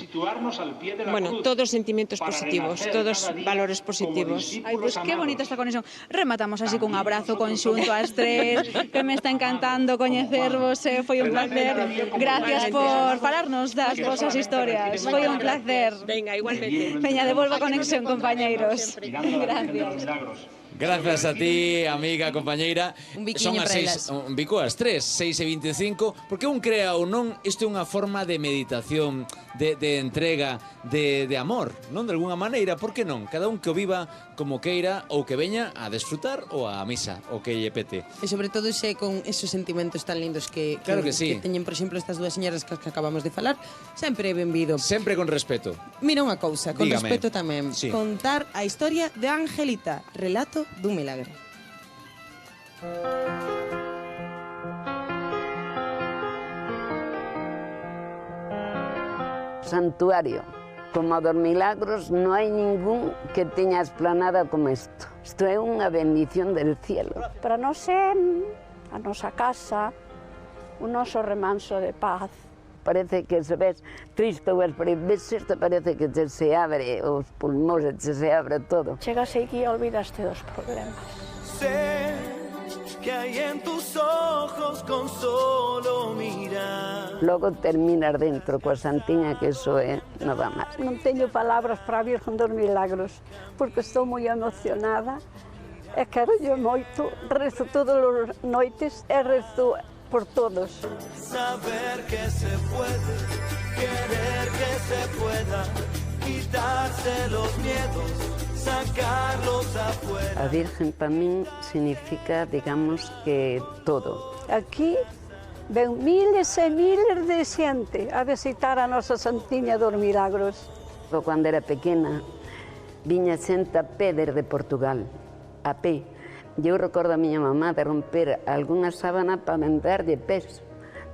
[SPEAKER 14] bueno, todos sentimientos positivos, todos valores positivos.
[SPEAKER 7] Ai, pois que bonita esta conexión. Rematamos así cun abrazo conxunto ás tres, que me está encantando coñecervos, foi un placer. Gracias por falarnos das vosas historias. Foi un placer.
[SPEAKER 14] Venga, igualmente.
[SPEAKER 7] Veña, devolva a conexión, compañeiros. Gracias.
[SPEAKER 6] Gracias a ti, amiga, compañeira.
[SPEAKER 5] Un biquiño
[SPEAKER 6] Son as
[SPEAKER 5] para
[SPEAKER 6] 6, un bico ás 3, 6:25, porque un crea ou non, isto é unha forma de meditación, de entrega, de amor, non? De alguna maneira, por que non? Cada un que o viva como queira ou que veña a desfrutar ou a misa, o que lle pete.
[SPEAKER 5] E sobre todo con esos sentimentos tan lindos que
[SPEAKER 6] sí.
[SPEAKER 5] teñen, por exemplo, estas dúas señoras que acabamos de falar, sempre é benvido.
[SPEAKER 6] Sempre con respeto.
[SPEAKER 5] Mira unha cousa, con
[SPEAKER 6] Dígame.
[SPEAKER 5] respeto tamén.
[SPEAKER 6] Sí.
[SPEAKER 5] Contar a historia de Angelita, relato dun milagre.
[SPEAKER 15] Santuario. Como dos milagros, no hay ningún que teña esplanada como isto. Isto é unha bendición del cielo.
[SPEAKER 17] Para nós é a nosa casa, o noso remanso de paz.
[SPEAKER 15] Parece que se ves triste ou ves isto, parece que se abre os pulmóns, se abre todo.
[SPEAKER 17] Chegas aquí e olvidaste dos problemas.
[SPEAKER 18] Sé que hay en tus ojos con solo mirar.
[SPEAKER 15] Logo terminas dentro coa santiña, que iso é nada máis.
[SPEAKER 17] Non teño palabras para a Virgen dos Milagros, porque estou moi emocionada e quero moito, rezo todos os noites e rezo por todos.
[SPEAKER 18] Saber que se puede, querer que se pueda, quitarse los miedos, sacarlos afuera.
[SPEAKER 15] A Virgen para min significa, digamos, que todo.
[SPEAKER 17] Aquí ven miles e miles de xente a visitar a nosa Santiña dos Milagros.
[SPEAKER 15] Cando era pequena, viña xente a pé desde Portugal, a pé. Eu recordo a miña mamá de romper algunha sábana para venderlle pés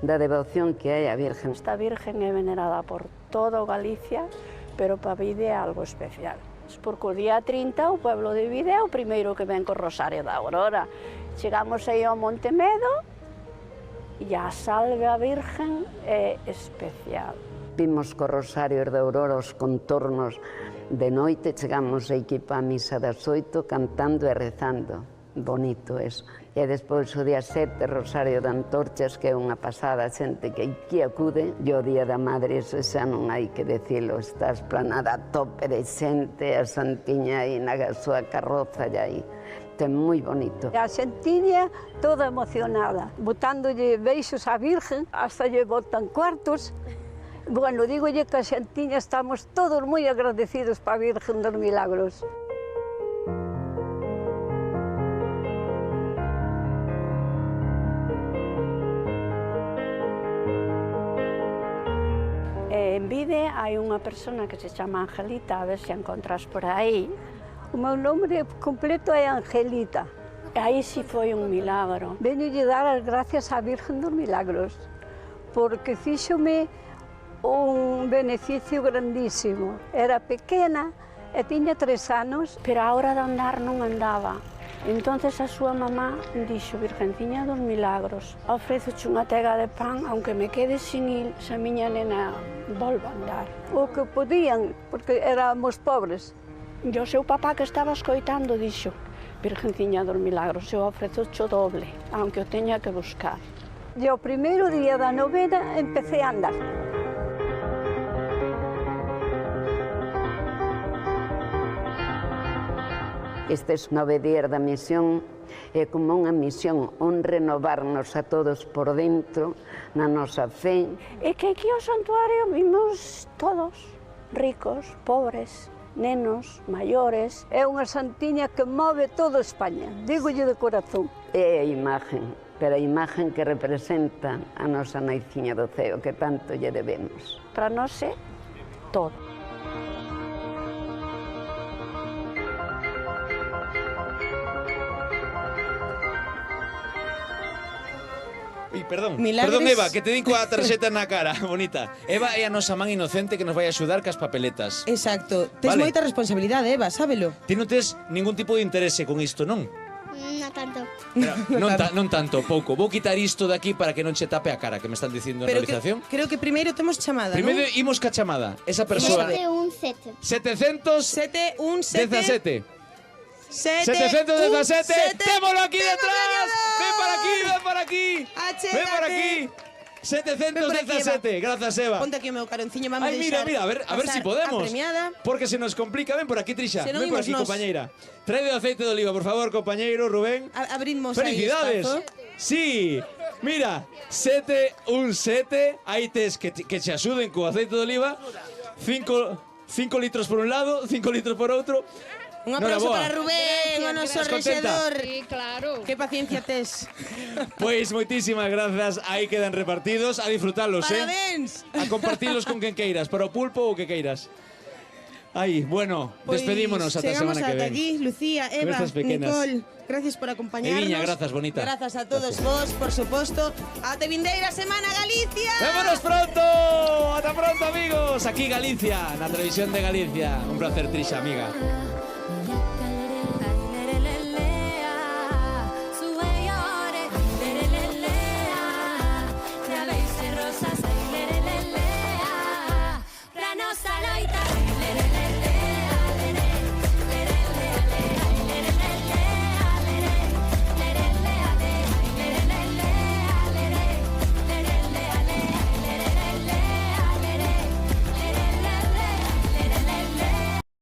[SPEAKER 15] da devoción que hai á Virgen.
[SPEAKER 17] Esta Virgen é venerada por toda Galicia, pero para Vide é algo especial. Porque o día 30 o pueblo de Vide é o primeiro que ven co Rosario da Aurora. Chegamos aí ao Montemedo e a salve a Virgen é especial.
[SPEAKER 15] Vimos co Rosario da Aurora os contornos de noite, chegamos aquí para a misa das 8 cantando e rezando. Bonito eso. E despois o día 7, Rosario de Antorchas, que é unha pasada, xente que aquí acude, e o día da Madre, eso xa non hai que decilo, está esplanada a tope de xente, a Santiña aí na súa carroza, e aí. É moi bonito.
[SPEAKER 17] A xentiña toda emocionada, botándolle beixos á Virgen, hasta lle botan cuartos. Bueno, digolle que a xentiña estamos todos moi agradecidos pa Virgen dos Milagros. En Vide hai unha persona que se chama Angelita, a ver se a encontras por aí. O meu nome completo é Angelita. Aí sí foi un milagro. Veñolle dar as gracias á Virgen dos Milagros, porque fíxome un beneficio grandísimo. Era pequena e tiña 3 anos, pero a hora de andar non andaba. Entonces a súa mamá dixo: Virgenciña dos Milagros, ofrezoche unha tega de pan, aunque me quede sin il, se a miña nena volva a andar. O que podían, porque éramos pobres. E o seu papá que estaba escoitando dixo: Virgenciña dos Milagros, eu ofrezoche o doble, aunque o teña que buscar. E o primeiro día da novena empecé a andar.
[SPEAKER 15] Estes 9 días da misión é como unha misión, un renovarnos a todos por dentro, na nosa fe.
[SPEAKER 17] É que aquí ao santuario vimos todos, ricos, pobres, nenos, maiores. É unha santiña que move toda España, dígolle de corazón.
[SPEAKER 15] É a imagen, pero a imagen que representa a nosa naiciña do ceo, que tanto lle debemos.
[SPEAKER 17] Para nós é todo.
[SPEAKER 6] Perdón,
[SPEAKER 5] Milagres.
[SPEAKER 6] perdón, Eva, que te dico a tarxeta na cara, bonita. Eva é a nosa man inocente que nos vai axudar cas papeletas.
[SPEAKER 5] Exacto. Tes moita responsabilidade, Eva, sábelo.
[SPEAKER 6] Ti non tes ningún tipo de interese con isto, non?
[SPEAKER 4] Non tanto.
[SPEAKER 6] Non tanto, pouco. Vou quitar isto de aquí para que non che tape a cara, que me están dicindo na realización.
[SPEAKER 5] Creo que primeiro temos chamada,
[SPEAKER 6] Primeiro
[SPEAKER 5] non?
[SPEAKER 6] imos ca chamada. Esa persoa...
[SPEAKER 4] 717.
[SPEAKER 6] 717. 717. Témolo aquí detrás. Ven para aquí, ven para aquí. Ven para aquí. 717. Grazas, Eva.
[SPEAKER 5] Ponte aquí o meu caronciño, vamos
[SPEAKER 6] Ai, mira, a ver si podemos. Porque se nos complica. Ven por aquí, Trisha. Ven por aquí, compañeira. Trae de aceite de oliva, por favor, compañeiro, Rubén.
[SPEAKER 5] Abrimos
[SPEAKER 6] ¡Felicidades!
[SPEAKER 5] aí
[SPEAKER 6] Sí, mira, 717. Aí tes que te axuden co aceite de oliva. 5 litros por un lado, 5 litros por outro.
[SPEAKER 5] Un aplauso para Rubén, o noso rexedor.
[SPEAKER 12] Sí, claro.
[SPEAKER 5] Que paciencia tes.
[SPEAKER 6] Pois moitísimas grazas, aí quedan repartidos, a disfrutalos,
[SPEAKER 5] Parabéns.
[SPEAKER 6] A compartilos con quen queiras, para o pulpo ou que queiras. Aí, bueno, despedímonos ata a semana que ven.
[SPEAKER 5] Chegamos ata aquí, Lucía, Eva,
[SPEAKER 6] Grazas pequenas.
[SPEAKER 5] Nicole, gracias por acompañarnos.
[SPEAKER 6] Eviña, grazas, bonita.
[SPEAKER 5] Grazas a todos vos, por suposto. Ate vindeira semana, Galicia.
[SPEAKER 6] ¡Vémonos pronto! ¡Hasta pronto, amigos! Aquí Galicia, na televisión de Galicia. Un placer, Trisha, amiga.